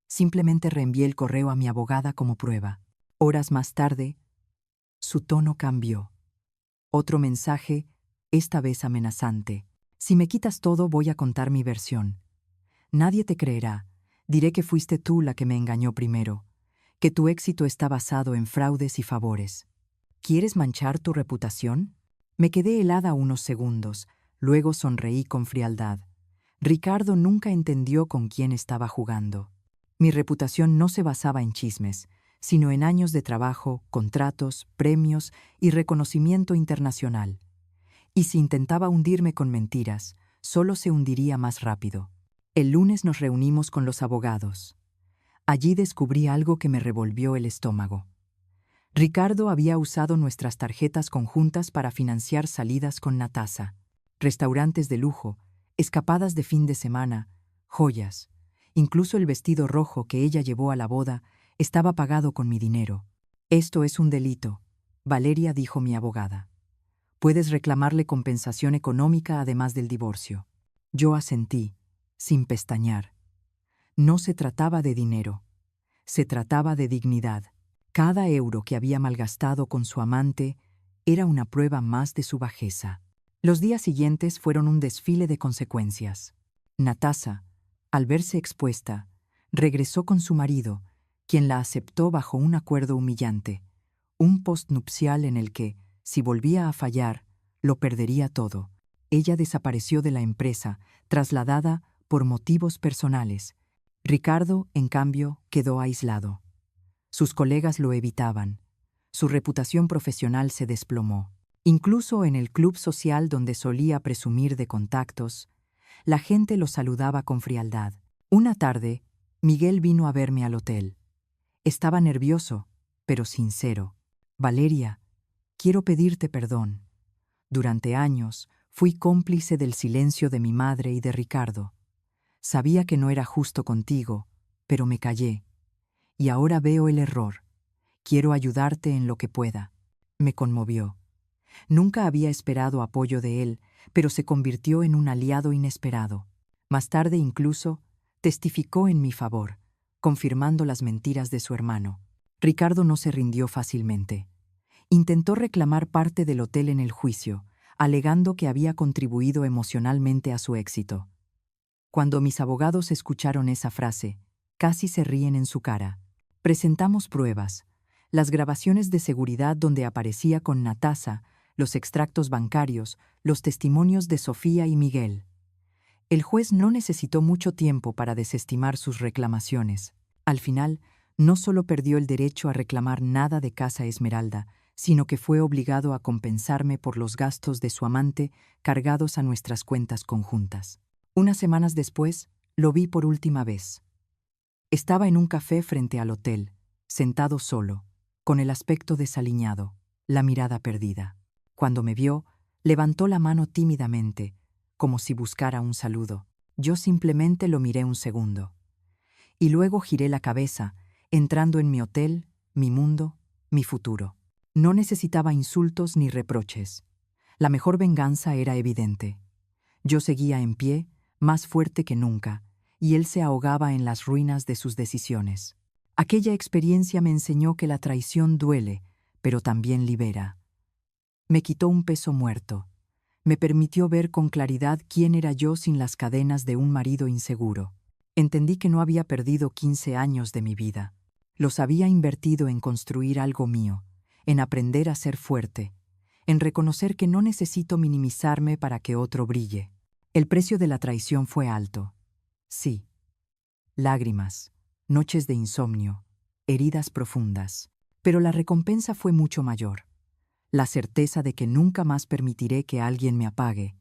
S1: Simplemente reenvié el correo a mi abogada como prueba. Horas más tarde, su tono cambió. Otro mensaje, esta vez amenazante. Si me quitas todo, voy a contar mi versión. Nadie te creerá. Diré que fuiste tú la que me engañó primero, que tu éxito está basado en fraudes y favores. ¿Quieres manchar tu reputación? Me quedé helada unos segundos, luego sonreí con frialdad. Ricardo nunca entendió con quién estaba jugando. Mi reputación no se basaba en chismes, sino en años de trabajo, contratos, premios y reconocimiento internacional. Y si intentaba hundirme con mentiras, solo se hundiría más rápido. El lunes nos reunimos con los abogados. Allí descubrí algo que me revolvió el estómago. Ricardo había usado nuestras tarjetas conjuntas para financiar salidas con Natasa, restaurantes de lujo, escapadas de fin de semana, joyas. Incluso el vestido rojo que ella llevó a la boda estaba pagado con mi dinero. Esto es un delito, Valeria, dijo mi abogada. Puedes reclamarle compensación económica además del divorcio. Yo asentí, sin pestañear. No se trataba de dinero. Se trataba de dignidad. Cada euro que había malgastado con su amante era una prueba más de su bajeza. Los días siguientes fueron un desfile de consecuencias. Natasa, al verse expuesta, regresó con su marido, quien la aceptó bajo un acuerdo humillante, un postnupcial en el que, si volvía a fallar, lo perdería todo. Ella desapareció de la empresa, trasladada por motivos personales. Ricardo, en cambio, quedó aislado. Sus colegas lo evitaban. Su reputación profesional se desplomó. Incluso en el club social donde solía presumir de contactos, la gente lo saludaba con frialdad. Una tarde, Miguel vino a verme al hotel. Estaba nervioso, pero sincero. Valeria, quiero pedirte perdón. Durante años fui cómplice del silencio de mi madre y de Ricardo. Sabía que no era justo contigo, pero me callé. Y ahora veo el error. Quiero ayudarte en lo que pueda. Me conmovió. Nunca había esperado apoyo de él, pero se convirtió en un aliado inesperado. Más tarde incluso, testificó en mi favor, confirmando las mentiras de su hermano. Ricardo no se rindió fácilmente. Intentó reclamar parte del hotel en el juicio, alegando que había contribuido emocionalmente a su éxito. Cuando mis abogados escucharon esa frase, casi se ríen en su cara. Presentamos pruebas, las grabaciones de seguridad donde aparecía con Natasa, los extractos bancarios, los testimonios de Sofía y Miguel. El juez no necesitó mucho tiempo para desestimar sus reclamaciones. Al final, no solo perdió el derecho a reclamar nada de Casa Esmeralda, sino que fue obligado a compensarme por los gastos de su amante cargados a nuestras cuentas conjuntas. Unas semanas después, lo vi por última vez. Estaba en un café frente al hotel, sentado solo, con el aspecto desaliñado, la mirada perdida. Cuando me vio, levantó la mano tímidamente, como si buscara un saludo. Yo simplemente lo miré un segundo. Y luego giré la cabeza, entrando en mi hotel, mi mundo, mi futuro. No necesitaba insultos ni reproches. La mejor venganza era evidente. Yo seguía en pie, más fuerte que nunca, y él se ahogaba en las ruinas de sus decisiones. Aquella experiencia me enseñó que la traición duele, pero también libera. Me quitó un peso muerto. Me permitió ver con claridad quién era yo sin las cadenas de un marido inseguro. Entendí que no había perdido 15 años de mi vida. Los había invertido en construir algo mío, en aprender a ser fuerte, en reconocer que no necesito minimizarme para que otro brille. El precio de la traición fue alto. Sí. Lágrimas, noches de insomnio, heridas profundas. Pero la recompensa fue mucho mayor. La certeza de que nunca más permitiré que alguien me apague.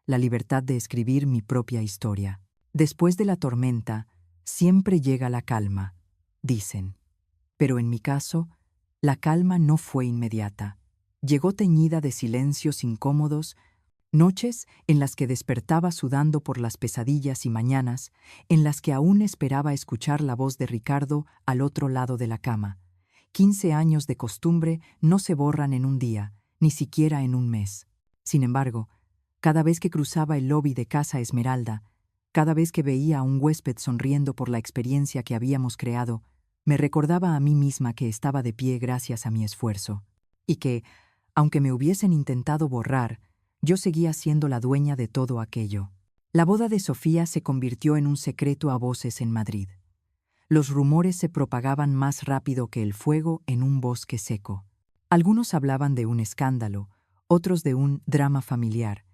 S1: La libertad de escribir mi propia historia. Después de la tormenta, siempre llega la calma, dicen. Pero en mi caso, la calma no fue inmediata. Llegó teñida de silencios incómodos, noches en las que despertaba sudando por las pesadillas y mañanas en las que aún esperaba escuchar la voz de Ricardo al otro lado de la cama. 15 años de costumbre no se borran en un día, ni siquiera en un mes. Sin embargo, cada vez que cruzaba el lobby de Casa Esmeralda, cada vez que veía a un huésped sonriendo por la experiencia que habíamos creado, me recordaba a mí misma que estaba de pie gracias a mi esfuerzo, y que, aunque me hubiesen intentado borrar, yo seguía siendo la dueña de todo aquello. La boda de Sofía se convirtió en un secreto a voces en Madrid. Los rumores se propagaban más rápido que el fuego en un bosque seco. Algunos hablaban de un escándalo, otros de un drama familiar,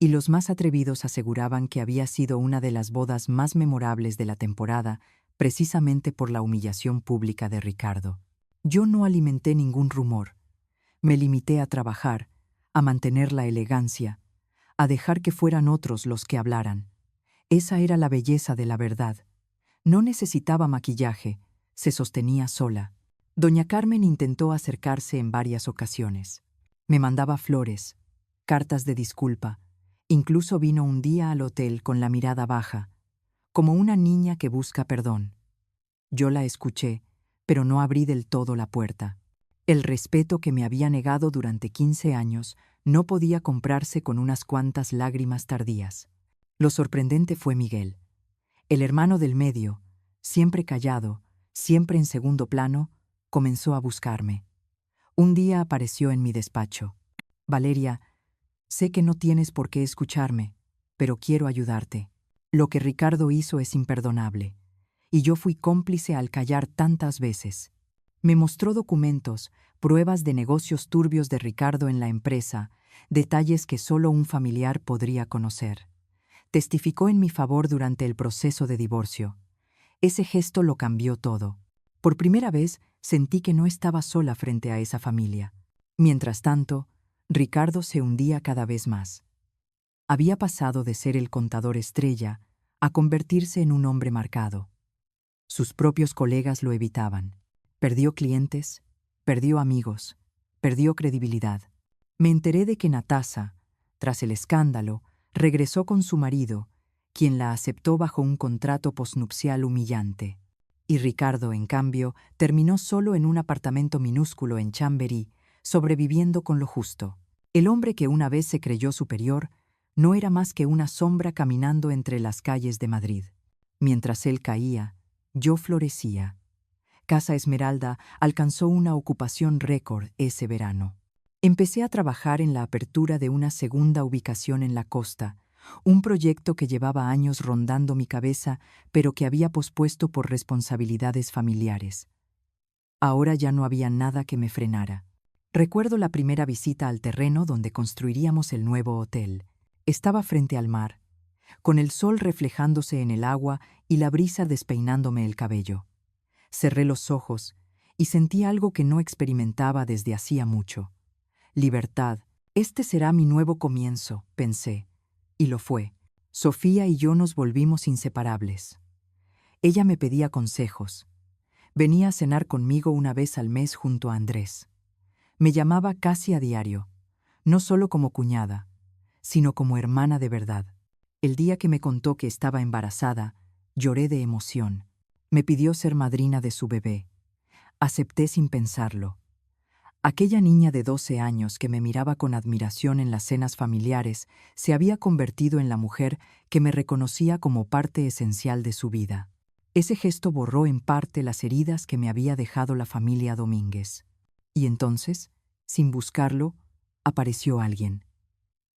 S1: y los más atrevidos aseguraban que había sido una de las bodas más memorables de la temporada, precisamente por la humillación pública de Ricardo. Yo no alimenté ningún rumor. Me limité a trabajar, a mantener la elegancia, a dejar que fueran otros los que hablaran. Esa era la belleza de la verdad. No necesitaba maquillaje, se sostenía sola. Doña Carmen intentó acercarse en varias ocasiones. Me mandaba flores, cartas de disculpa. Incluso vino un día al hotel con la mirada baja, como una niña que busca perdón. Yo la escuché, pero no abrí del todo la puerta. El respeto que me había negado durante 15 años no podía comprarse con unas cuantas lágrimas tardías. Lo sorprendente fue Miguel. El hermano del medio, siempre callado, siempre en segundo plano, comenzó a buscarme. Un día apareció en mi despacho. Valeria, sé que no tienes por qué escucharme, pero quiero ayudarte. Lo que Ricardo hizo es imperdonable, y yo fui cómplice al callar tantas veces. Me mostró documentos, pruebas de negocios turbios de Ricardo en la empresa, detalles que solo un familiar podría conocer. Testificó en mi favor durante el proceso de divorcio. Ese gesto lo cambió todo. Por primera vez sentí que no estaba sola frente a esa familia. Mientras tanto, Ricardo se hundía cada vez más. Había pasado de ser el contador estrella a convertirse en un hombre marcado. Sus propios colegas lo evitaban. Perdió clientes, perdió amigos, perdió credibilidad. Me enteré de que Natasa, tras el escándalo, regresó con su marido, quien la aceptó bajo un contrato posnupcial humillante. Y Ricardo, en cambio, terminó solo en un apartamento minúsculo en Chamberí, sobreviviendo con lo justo. El hombre que una vez se creyó superior no era más que una sombra caminando entre las calles de Madrid. Mientras él caía, yo florecía. Casa Esmeralda alcanzó una ocupación récord ese verano. Empecé a trabajar en la apertura de una segunda ubicación en la costa, un proyecto que llevaba años rondando mi cabeza, pero que había pospuesto por responsabilidades familiares. Ahora ya no había nada que me frenara. Recuerdo la primera visita al terreno donde construiríamos el nuevo hotel. Estaba frente al mar, con el sol reflejándose en el agua y la brisa despeinándome el cabello. Cerré los ojos y sentí algo que no experimentaba desde hacía mucho. Libertad. Este será mi nuevo comienzo, pensé. Y lo fue. Sofía y yo nos volvimos inseparables. Ella me pedía consejos. Venía a cenar conmigo una vez al mes junto a Andrés. Me llamaba casi a diario, no solo como cuñada, sino como hermana de verdad. El día que me contó que estaba embarazada, lloré de emoción. Me pidió ser madrina de su bebé. Acepté sin pensarlo. Aquella niña de 12 años que me miraba con admiración en las cenas familiares se había convertido en la mujer que me reconocía como parte esencial de su vida. Ese gesto borró en parte las heridas que me había dejado la familia Domínguez. Y entonces, sin buscarlo, apareció alguien.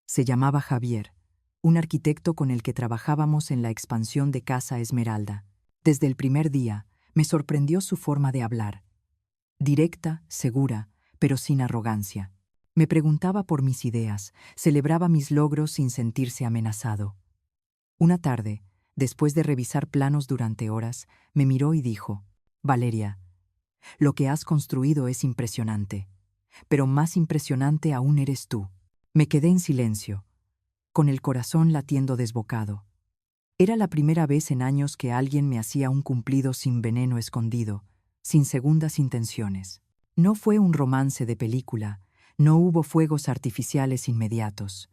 S1: Se llamaba Javier, un arquitecto con el que trabajábamos en la expansión de Casa Esmeralda. Desde el primer día, me sorprendió su forma de hablar. Directa, segura, pero sin arrogancia. Me preguntaba por mis ideas, celebraba mis logros sin sentirse amenazado. Una tarde, después de revisar planos durante horas, me miró y dijo: «Valeria, lo que has construido es impresionante, pero más impresionante aún eres tú». Me quedé en silencio, con el corazón latiendo desbocado. Era la primera vez en años que alguien me hacía un cumplido sin veneno escondido, sin segundas intenciones. No fue un romance de película, no hubo fuegos artificiales inmediatos.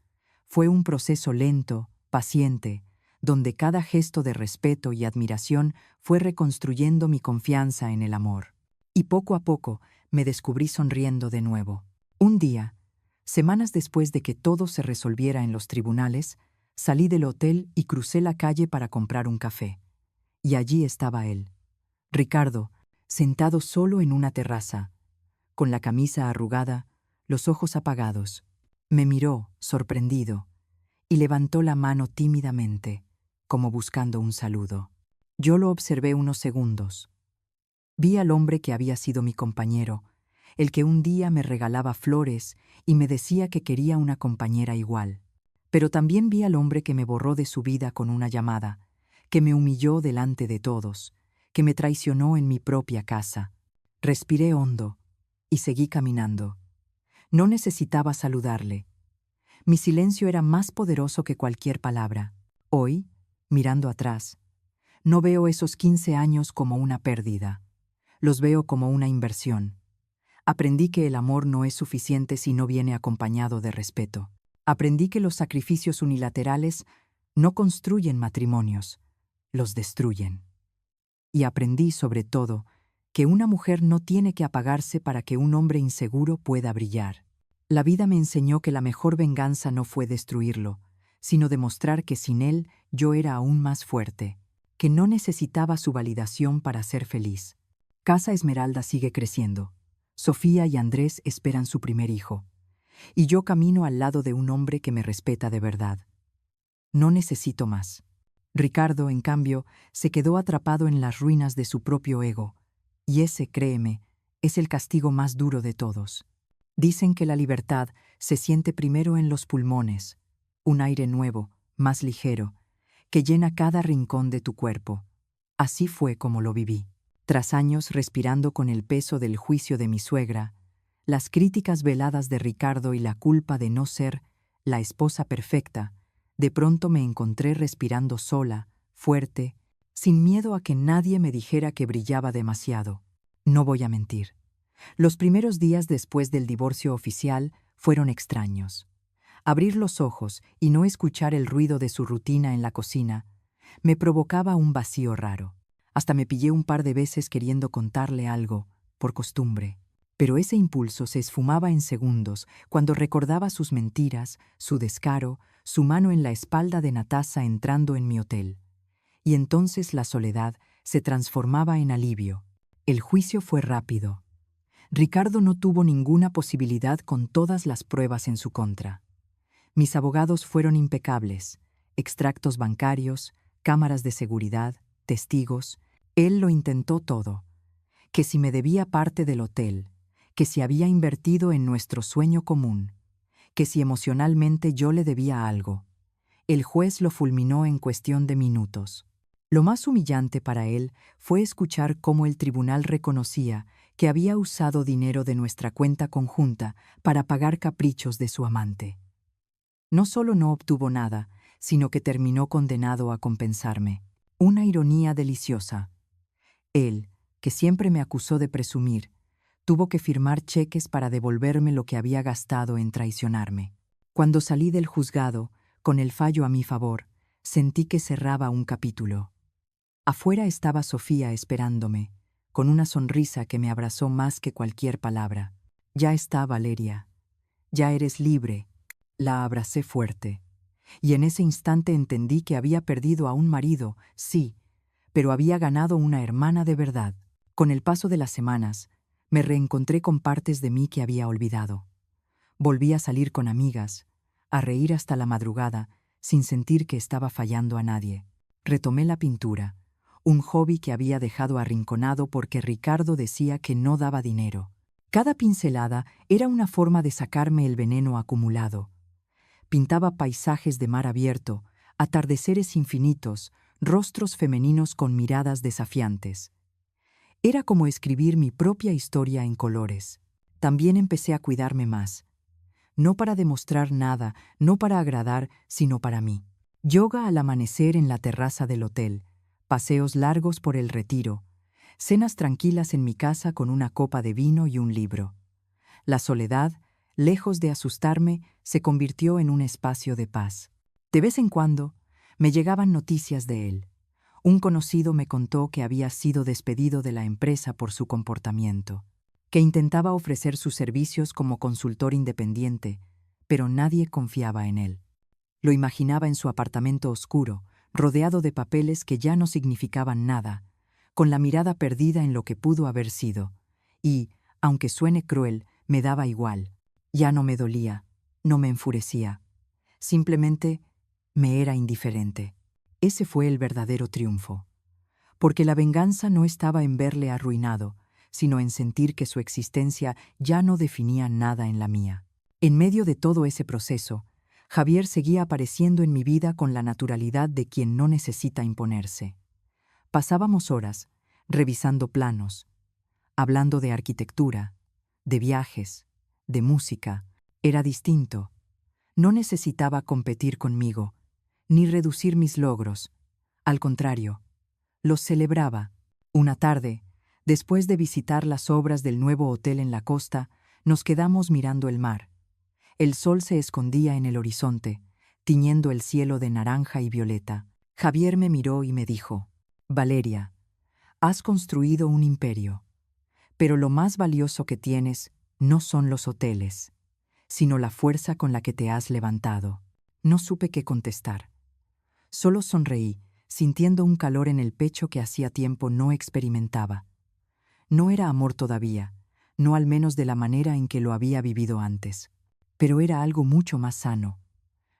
S1: Fue un proceso lento, paciente, donde cada gesto de respeto y admiración fue reconstruyendo mi confianza en el amor. Y poco a poco me descubrí sonriendo de nuevo. Un día, semanas después de que todo se resolviera en los tribunales, salí del hotel y crucé la calle para comprar un café. Y allí estaba él, Ricardo, sentado solo en una terraza, con la camisa arrugada, los ojos apagados. Me miró, sorprendido, y levantó la mano tímidamente, como buscando un saludo. Yo lo observé unos segundos. Vi al hombre que había sido mi compañero, el que un día me regalaba flores y me decía que quería una compañera igual. Pero también vi al hombre que me borró de su vida con una llamada, que me humilló delante de todos, que me traicionó en mi propia casa. Respiré hondo y seguí caminando. No necesitaba saludarle. Mi silencio era más poderoso que cualquier palabra. Hoy, mirando atrás, no veo esos 15 años como una pérdida. Los veo como una inversión. Aprendí que el amor no es suficiente si no viene acompañado de respeto. Aprendí que los sacrificios unilaterales no construyen matrimonios, los destruyen. Y aprendí, sobre todo, que una mujer no tiene que apagarse para que un hombre inseguro pueda brillar. La vida me enseñó que la mejor venganza no fue destruirlo, sino demostrar que sin él yo era aún más fuerte, que no necesitaba su validación para ser feliz. Casa Esmeralda sigue creciendo. Sofía y Andrés esperan su primer hijo. Y yo camino al lado de un hombre que me respeta de verdad. No necesito más. Ricardo, en cambio, se quedó atrapado en las ruinas de su propio ego. Y ese, créeme, es el castigo más duro de todos. Dicen que la libertad se siente primero en los pulmones, un aire nuevo, más ligero, que llena cada rincón de tu cuerpo. Así fue como lo viví. Tras años respirando con el peso del juicio de mi suegra, las críticas veladas de Ricardo y la culpa de no ser la esposa perfecta, de pronto me encontré respirando sola, fuerte, sin miedo a que nadie me dijera que brillaba demasiado. No voy a mentir. Los primeros días después del divorcio oficial fueron extraños. Abrir los ojos y no escuchar el ruido de su rutina en la cocina me provocaba un vacío raro. Hasta me pillé un par de veces queriendo contarle algo, por costumbre. Pero ese impulso se esfumaba en segundos cuando recordaba sus mentiras, su descaro, su mano en la espalda de Natasa entrando en mi hotel. Y entonces la soledad se transformaba en alivio. El juicio fue rápido. Ricardo no tuvo ninguna posibilidad con todas las pruebas en su contra. Mis abogados fueron impecables, extractos bancarios, cámaras de seguridad, testigos. Él lo intentó todo. Que si me debía parte del hotel, que si había invertido en nuestro sueño común, que si emocionalmente yo le debía algo. El juez lo fulminó en cuestión de minutos. Lo más humillante para él fue escuchar cómo el tribunal reconocía que había usado dinero de nuestra cuenta conjunta para pagar caprichos de su amante. No solo no obtuvo nada, sino que terminó condenado a compensarme. Una ironía deliciosa. Él, que siempre me acusó de presumir, tuvo que firmar cheques para devolverme lo que había gastado en traicionarme. Cuando salí del juzgado, con el fallo a mi favor, sentí que cerraba un capítulo. Afuera estaba Sofía esperándome, con una sonrisa que me abrazó más que cualquier palabra. Ya está, Valeria. Ya eres libre. La abracé fuerte. Y en ese instante entendí que había perdido a un marido, sí, pero había ganado una hermana de verdad. Con el paso de las semanas, me reencontré con partes de mí que había olvidado. Volví a salir con amigas, a reír hasta la madrugada, sin sentir que estaba fallando a nadie. Retomé la pintura, un hobby que había dejado arrinconado porque Ricardo decía que no daba dinero. Cada pincelada era una forma de sacarme el veneno acumulado. Pintaba paisajes de mar abierto, atardeceres infinitos, rostros femeninos con miradas desafiantes. Era como escribir mi propia historia en colores. También empecé a cuidarme más. No para demostrar nada, no para agradar, sino para mí. Yoga al amanecer en la terraza del hotel, paseos largos por el Retiro, cenas tranquilas en mi casa con una copa de vino y un libro. La soledad, lejos de asustarme, se convirtió en un espacio de paz. De vez en cuando, me llegaban noticias de él. Un conocido me contó que había sido despedido de la empresa por su comportamiento, que intentaba ofrecer sus servicios como consultor independiente, pero nadie confiaba en él. Lo imaginaba en su apartamento oscuro, rodeado de papeles que ya no significaban nada, con la mirada perdida en lo que pudo haber sido, y, aunque suene cruel, me daba igual. Ya no me dolía, no me enfurecía. Simplemente me era indiferente. Ese fue el verdadero triunfo. porque la venganza no estaba en verle arruinado, sino en sentir que su existencia ya no definía nada en la mía. En medio de todo ese proceso, Javier seguía apareciendo en mi vida con la naturalidad de quien no necesita imponerse. Pasábamos horas, revisando planos, hablando de arquitectura, de viajes, de música. Era distinto. No necesitaba competir conmigo, ni reducir mis logros. Al contrario, los celebraba. Una tarde, después de visitar las obras del nuevo hotel en la costa, nos quedamos mirando el mar. El sol se escondía en el horizonte, tiñendo el cielo de naranja y violeta. Javier me miró y me dijo: «Valeria, has construido un imperio, pero lo más valioso que tienes no son los hoteles, sino la fuerza con la que te has levantado». No supe qué contestar. Solo sonreí, sintiendo un calor en el pecho que hacía tiempo no experimentaba. No era amor todavía, no al menos de la manera en que lo había vivido antes. Pero era algo mucho más sano.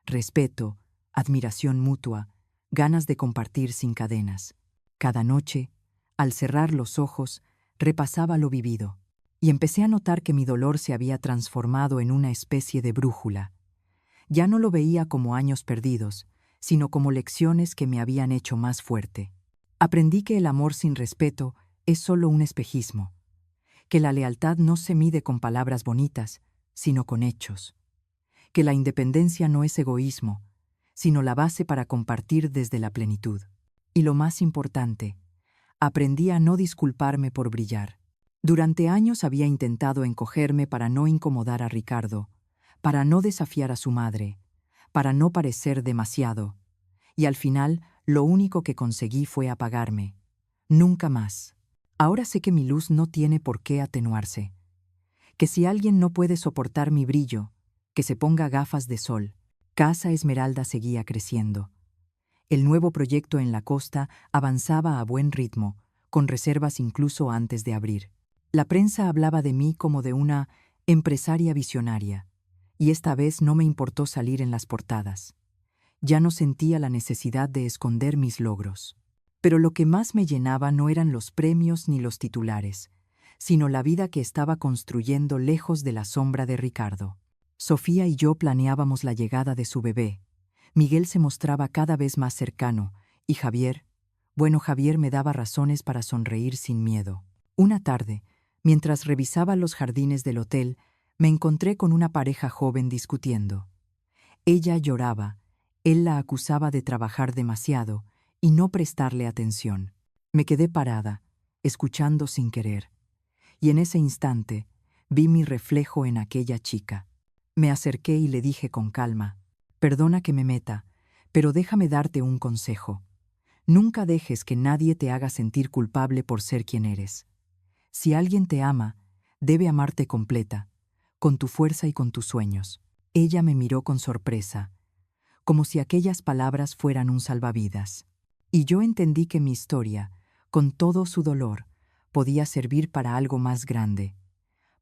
S1: Respeto, admiración mutua, ganas de compartir sin cadenas. Cada noche, al cerrar los ojos, repasaba lo vivido, y empecé a notar que mi dolor se había transformado en una especie de brújula. Ya no lo veía como años perdidos, sino como lecciones que me habían hecho más fuerte. Aprendí que el amor sin respeto es solo un espejismo, que la lealtad no se mide con palabras bonitas, sino con hechos, que la independencia no es egoísmo, sino la base para compartir desde la plenitud. Y lo más importante, aprendí a no disculparme por brillar. Durante años había intentado encogerme para no incomodar a Ricardo, para no desafiar a su madre, para no parecer demasiado, y al final lo único que conseguí fue apagarme. Nunca más. Ahora sé que mi luz no tiene por qué atenuarse, que si alguien no puede soportar mi brillo, que se ponga gafas de sol. Casa Esmeralda seguía creciendo. El nuevo proyecto en la costa avanzaba a buen ritmo, con reservas incluso antes de abrir. La prensa hablaba de mí como de una empresaria visionaria, y esta vez no me importó salir en las portadas. Ya no sentía la necesidad de esconder mis logros. Pero lo que más me llenaba no eran los premios ni los titulares, sino la vida que estaba construyendo lejos de la sombra de Ricardo. Sofía y yo planeábamos la llegada de su bebé. Miguel se mostraba cada vez más cercano, y Javier me daba razones para sonreír sin miedo. Una tarde, mientras revisaba los jardines del hotel, me encontré con una pareja joven discutiendo. Ella lloraba, él la acusaba de trabajar demasiado y no prestarle atención. Me quedé parada, escuchando sin querer, y en ese instante vi mi reflejo en aquella chica. Me acerqué y le dije con calma: «Perdona que me meta, pero déjame darte un consejo. Nunca dejes que nadie te haga sentir culpable por ser quien eres. Si alguien te ama, debe amarte completa, con tu fuerza y con tus sueños». Ella me miró con sorpresa, como si aquellas palabras fueran un salvavidas. Y yo entendí que mi historia, con todo su dolor, podía servir para algo más grande,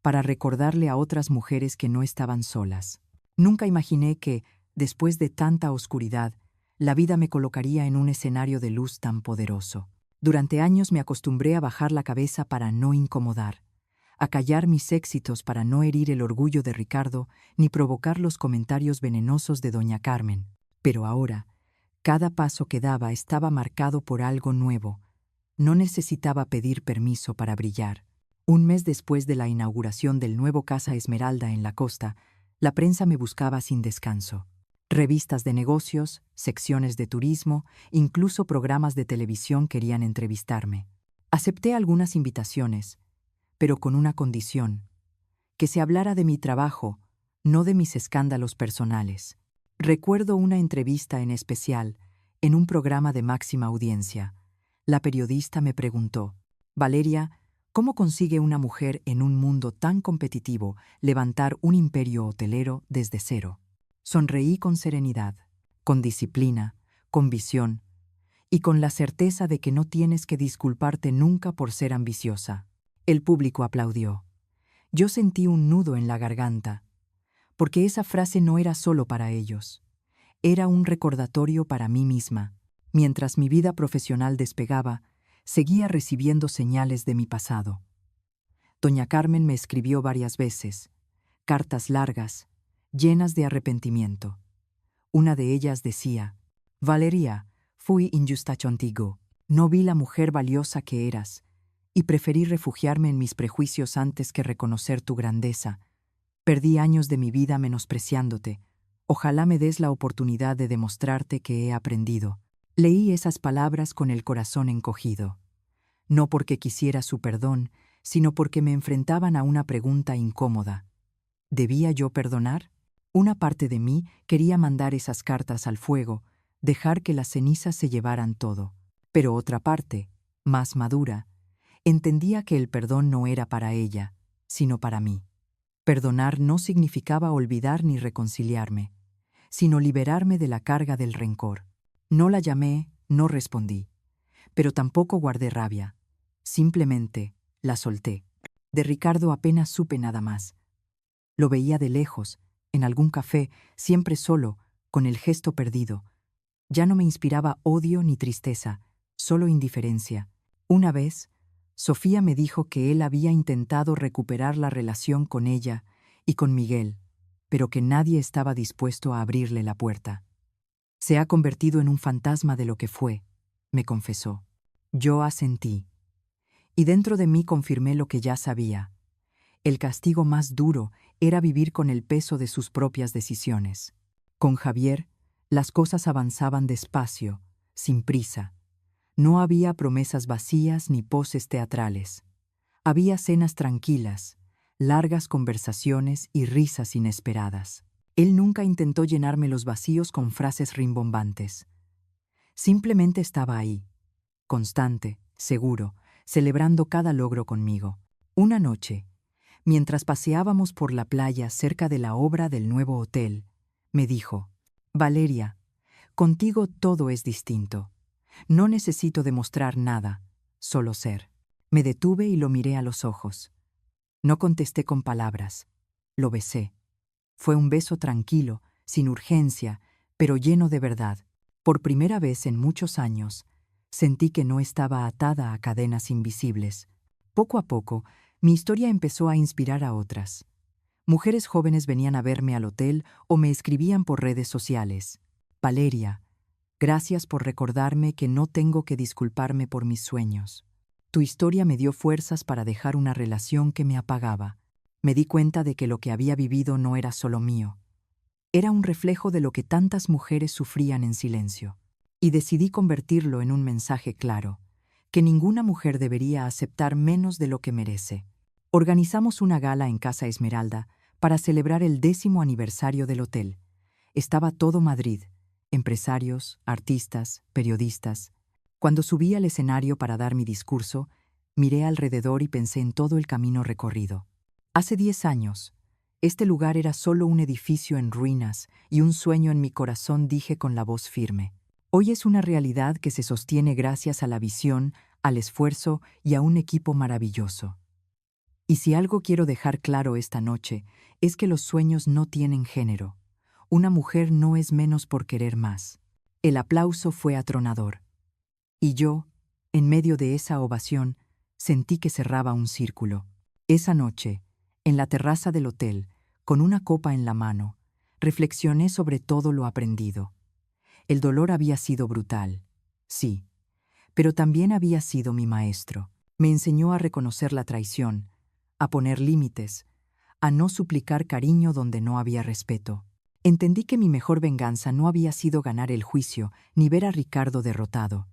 S1: para recordarle a otras mujeres que no estaban solas. Nunca imaginé que, después de tanta oscuridad, la vida me colocaría en un escenario de luz tan poderoso. Durante años me acostumbré a bajar la cabeza para no incomodar, a callar mis éxitos para no herir el orgullo de Ricardo ni provocar los comentarios venenosos de doña Carmen. Pero ahora, cada paso que daba estaba marcado por algo nuevo. No necesitaba pedir permiso para brillar. Un mes después de la inauguración del nuevo Casa Esmeralda en la costa, la prensa me buscaba sin descanso. Revistas de negocios, secciones de turismo, incluso programas de televisión querían entrevistarme. Acepté algunas invitaciones, pero con una condición: que se hablara de mi trabajo, no de mis escándalos personales. Recuerdo una entrevista en especial, en un programa de máxima audiencia. La periodista me preguntó: «Valeria, ¿cómo consigue una mujer en un mundo tan competitivo levantar un imperio hotelero desde cero?». Sonreí con serenidad, con disciplina, con visión, y con la certeza de que no tienes que disculparte nunca por ser ambiciosa. El público aplaudió. Yo sentí un nudo en la garganta, porque esa frase no era solo para ellos. Era un recordatorio para mí misma. Mientras mi vida profesional despegaba, Seguía recibiendo señales de mi pasado. Doña Carmen me escribió varias veces, cartas largas, llenas de arrepentimiento. Una de ellas decía: Valeria, fui injusta contigo. No vi la mujer valiosa que eras, y preferí refugiarme en mis prejuicios antes que reconocer tu grandeza. Perdí años de mi vida menospreciándote. Ojalá me des la oportunidad de demostrarte que he aprendido. Leí esas palabras con el corazón encogido. No porque quisiera su perdón, sino porque me enfrentaban a una pregunta incómoda. ¿Debía yo perdonar? Una parte de mí quería mandar esas cartas al fuego, dejar que las cenizas se llevaran todo. Pero otra parte, más madura, entendía que el perdón no era para ella, sino para mí. Perdonar no significaba olvidar ni reconciliarme, sino liberarme de la carga del rencor. No la llamé, no respondí, pero tampoco guardé rabia. Simplemente la solté. De Ricardo apenas supe nada más. Lo veía de lejos, en algún café, siempre solo, con el gesto perdido. Ya no me inspiraba odio ni tristeza, solo indiferencia. Una vez, Sofía me dijo que él había intentado recuperar la relación con ella y con Miguel, pero que nadie estaba dispuesto a abrirle la puerta. Se ha convertido en un fantasma de lo que fue, me confesó. Yo asentí. Y dentro de mí confirmé lo que ya sabía. El castigo más duro era vivir con el peso de sus propias decisiones. Con Javier, las cosas avanzaban despacio, sin prisa. No había promesas vacías ni poses teatrales. Había cenas tranquilas, largas conversaciones y risas inesperadas. Él nunca intentó llenarme los vacíos con frases rimbombantes. Simplemente estaba ahí, constante, seguro, celebrando cada logro conmigo. Una noche, mientras paseábamos por la playa cerca de la obra del nuevo hotel, me dijo: Valeria, contigo todo es distinto. No necesito demostrar nada, solo ser. Me detuve y lo miré a los ojos. No contesté con palabras. Lo besé. Fue un beso tranquilo, sin urgencia, pero lleno de verdad. Por primera vez en muchos años, sentí que no estaba atada a cadenas invisibles. Poco a poco, mi historia empezó a inspirar a otras. Mujeres jóvenes venían a verme al hotel o me escribían por redes sociales. Valeria, gracias por recordarme que no tengo que disculparme por mis sueños. Tu historia me dio fuerzas para dejar una relación que me apagaba. Me di cuenta de que lo que había vivido no era solo mío. Era un reflejo de lo que tantas mujeres sufrían en silencio. Y decidí convertirlo en un mensaje claro, que ninguna mujer debería aceptar menos de lo que merece. Organizamos una gala en Casa Esmeralda para celebrar el 10º aniversario del hotel. Estaba todo Madrid, empresarios, artistas, periodistas. Cuando subí al escenario para dar mi discurso, miré alrededor y pensé en todo el camino recorrido. Hace 10 años, este lugar era solo un edificio en ruinas y un sueño en mi corazón, dije con la voz firme. Hoy es una realidad que se sostiene gracias a la visión, al esfuerzo y a un equipo maravilloso. Y si algo quiero dejar claro esta noche, es que los sueños no tienen género. Una mujer no es menos por querer más. El aplauso fue atronador. Y yo, en medio de esa ovación, sentí que cerraba un círculo. Esa noche, en la terraza del hotel, con una copa en la mano, reflexioné sobre todo lo aprendido. El dolor había sido brutal, sí, pero también había sido mi maestro. Me enseñó a reconocer la traición, a poner límites, a no suplicar cariño donde no había respeto. Entendí que mi mejor venganza no había sido ganar el juicio ni ver a Ricardo derrotado.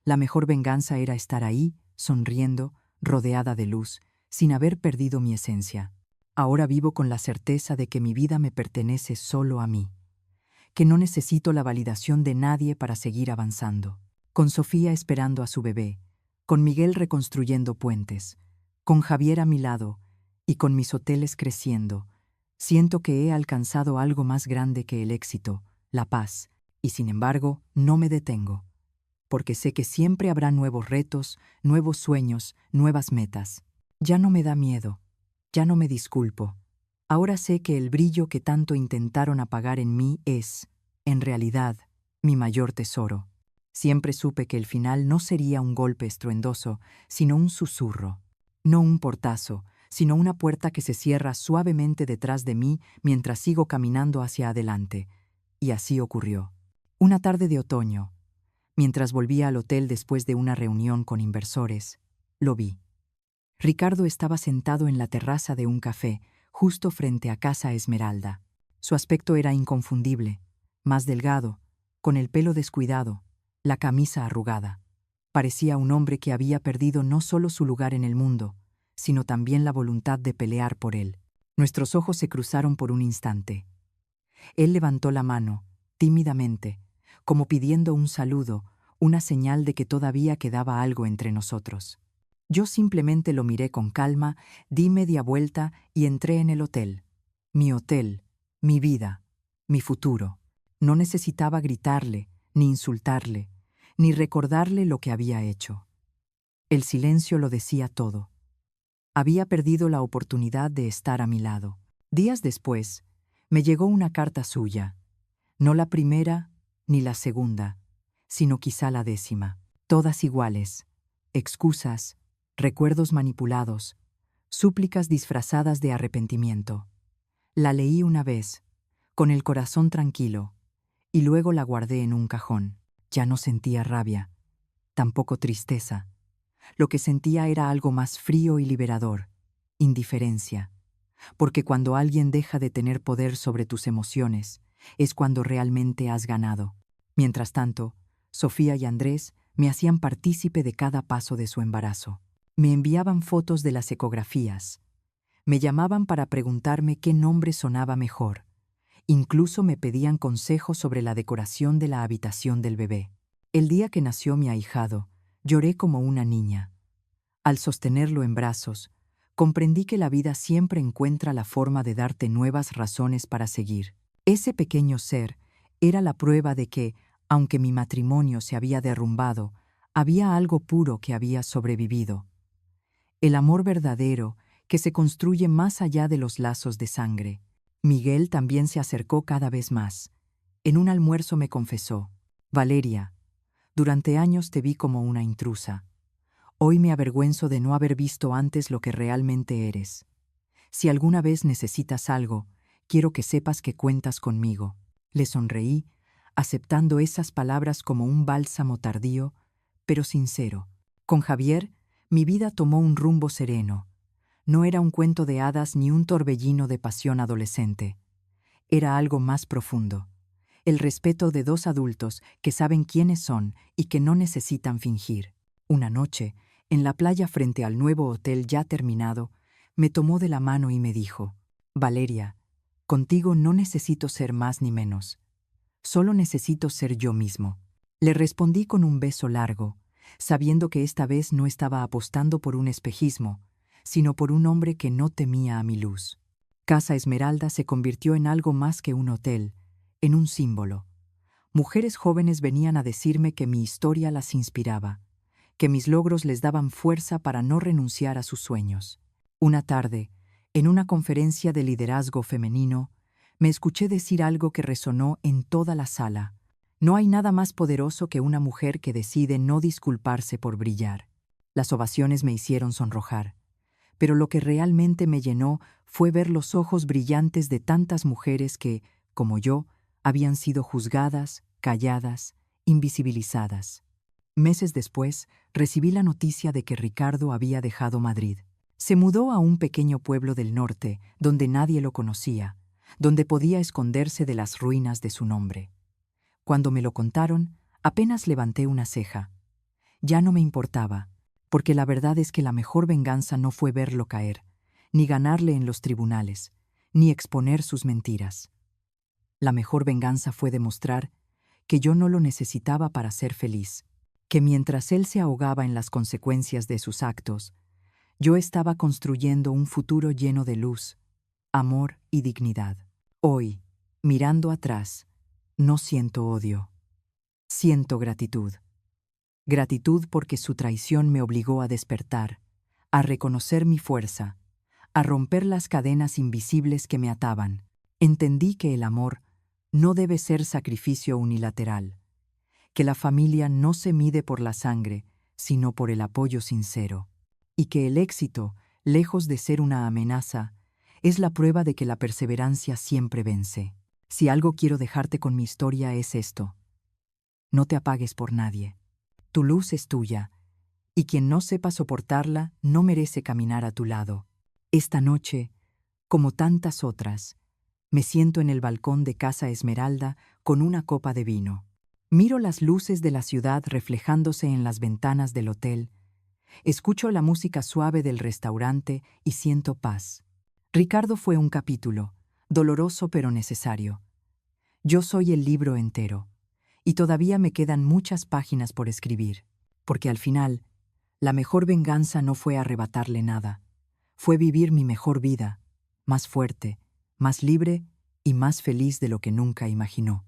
S1: La mejor venganza era estar ahí, sonriendo, rodeada de luz, sin haber perdido mi esencia. Ahora vivo con la certeza de que mi vida me pertenece solo a mí, que no necesito la validación de nadie para seguir avanzando. Con Sofía esperando a su bebé, con Miguel reconstruyendo puentes, con Javier a mi lado y con mis hoteles creciendo, siento que he alcanzado algo más grande que el éxito, la paz, y sin embargo no me detengo, porque sé que siempre habrá nuevos retos, nuevos sueños, nuevas metas. Ya no me da miedo, ya no me disculpo. Ahora sé que el brillo que tanto intentaron apagar en mí es, en realidad, mi mayor tesoro. Siempre supe que el final no sería un golpe estruendoso, sino un susurro. No un portazo, sino una puerta que se cierra suavemente detrás de mí mientras sigo caminando hacia adelante. Y así ocurrió. Una tarde de otoño, mientras volvía al hotel después de una reunión con inversores, lo vi. Ricardo estaba sentado en la terraza de un café, justo frente a Casa Esmeralda. Su aspecto era inconfundible, más delgado, con el pelo descuidado, la camisa arrugada. Parecía un hombre que había perdido no solo su lugar en el mundo, sino también la voluntad de pelear por él. Nuestros ojos se cruzaron por un instante. Él levantó la mano, tímidamente, como pidiendo un saludo, una señal de que todavía quedaba algo entre nosotros. Yo simplemente lo miré con calma, di media vuelta y entré en el hotel. Mi hotel, mi vida, mi futuro. No necesitaba gritarle, ni insultarle, ni recordarle lo que había hecho. El silencio lo decía todo. Había perdido la oportunidad de estar a mi lado. Días después, me llegó una carta suya. No la primera ni la segunda, sino quizá la 10ª. Todas iguales. Excusas, recuerdos manipulados, súplicas disfrazadas de arrepentimiento. La leí una vez, con el corazón tranquilo, y luego la guardé en un cajón. Ya no sentía rabia, tampoco tristeza. Lo que sentía era algo más frío y liberador, indiferencia. Porque cuando alguien deja de tener poder sobre tus emociones, es cuando realmente has ganado. Mientras tanto, Sofía y Andrés me hacían partícipe de cada paso de su embarazo. Me enviaban fotos de las ecografías. Me llamaban para preguntarme qué nombre sonaba mejor. Incluso me pedían consejos sobre la decoración de la habitación del bebé. El día que nació mi ahijado, lloré como una niña. Al sostenerlo en brazos, comprendí que la vida siempre encuentra la forma de darte nuevas razones para seguir. Ese pequeño ser era la prueba de que, aunque mi matrimonio se había derrumbado, había algo puro que había sobrevivido. El amor verdadero que se construye más allá de los lazos de sangre. Miguel también se acercó cada vez más. En un almuerzo me confesó: Valeria, durante años te vi como una intrusa. Hoy me avergüenzo de no haber visto antes lo que realmente eres. Si alguna vez necesitas algo, quiero que sepas que cuentas conmigo. Le sonreí, aceptando esas palabras como un bálsamo tardío, pero sincero. Con Javier, mi vida tomó un rumbo sereno. No era un cuento de hadas ni un torbellino de pasión adolescente. Era algo más profundo. El respeto de dos adultos que saben quiénes son y que no necesitan fingir. Una noche, en la playa frente al nuevo hotel ya terminado, me tomó de la mano y me dijo: Valeria, contigo no necesito ser más ni menos. Solo necesito ser yo mismo. Le respondí con un beso largo, sabiendo que esta vez no estaba apostando por un espejismo, sino por un hombre que no temía a mi luz. Casa Esmeralda se convirtió en algo más que un hotel, en un símbolo. Mujeres jóvenes venían a decirme que mi historia las inspiraba, que mis logros les daban fuerza para no renunciar a sus sueños. Una tarde, en una conferencia de liderazgo femenino, me escuché decir algo que resonó en toda la sala. No hay nada más poderoso que una mujer que decide no disculparse por brillar. Las ovaciones me hicieron sonrojar, pero lo que realmente me llenó fue ver los ojos brillantes de tantas mujeres que, como yo, habían sido juzgadas, calladas, invisibilizadas. Meses después, recibí la noticia de que Ricardo había dejado Madrid. Se mudó a un pequeño pueblo del norte, donde nadie lo conocía, donde podía esconderse de las ruinas de su nombre. Cuando me lo contaron, apenas levanté una ceja. Ya no me importaba, porque la verdad es que la mejor venganza no fue verlo caer, ni ganarle en los tribunales, ni exponer sus mentiras. La mejor venganza fue demostrar que yo no lo necesitaba para ser feliz, que mientras él se ahogaba en las consecuencias de sus actos, yo estaba construyendo un futuro lleno de luz, amor y dignidad. Hoy, mirando atrás, no siento odio, siento gratitud. Gratitud porque su traición me obligó a despertar, a reconocer mi fuerza, a romper las cadenas invisibles que me ataban. Entendí que el amor no debe ser sacrificio unilateral, que la familia no se mide por la sangre, sino por el apoyo sincero, y que el éxito, lejos de ser una amenaza, es la prueba de que la perseverancia siempre vence. Si algo quiero dejarte con mi historia es esto: no te apagues por nadie. Tu luz es tuya, y quien no sepa soportarla no merece caminar a tu lado. Esta noche, como tantas otras, me siento en el balcón de Casa Esmeralda con una copa de vino. Miro las luces de la ciudad reflejándose en las ventanas del hotel, escucho la música suave del restaurante y siento paz. Ricardo fue un capítulo, doloroso pero necesario. Yo soy el libro entero, y todavía me quedan muchas páginas por escribir, porque al final, la mejor venganza no fue arrebatarle nada, fue vivir mi mejor vida, más fuerte, más libre y más feliz de lo que nunca imaginó.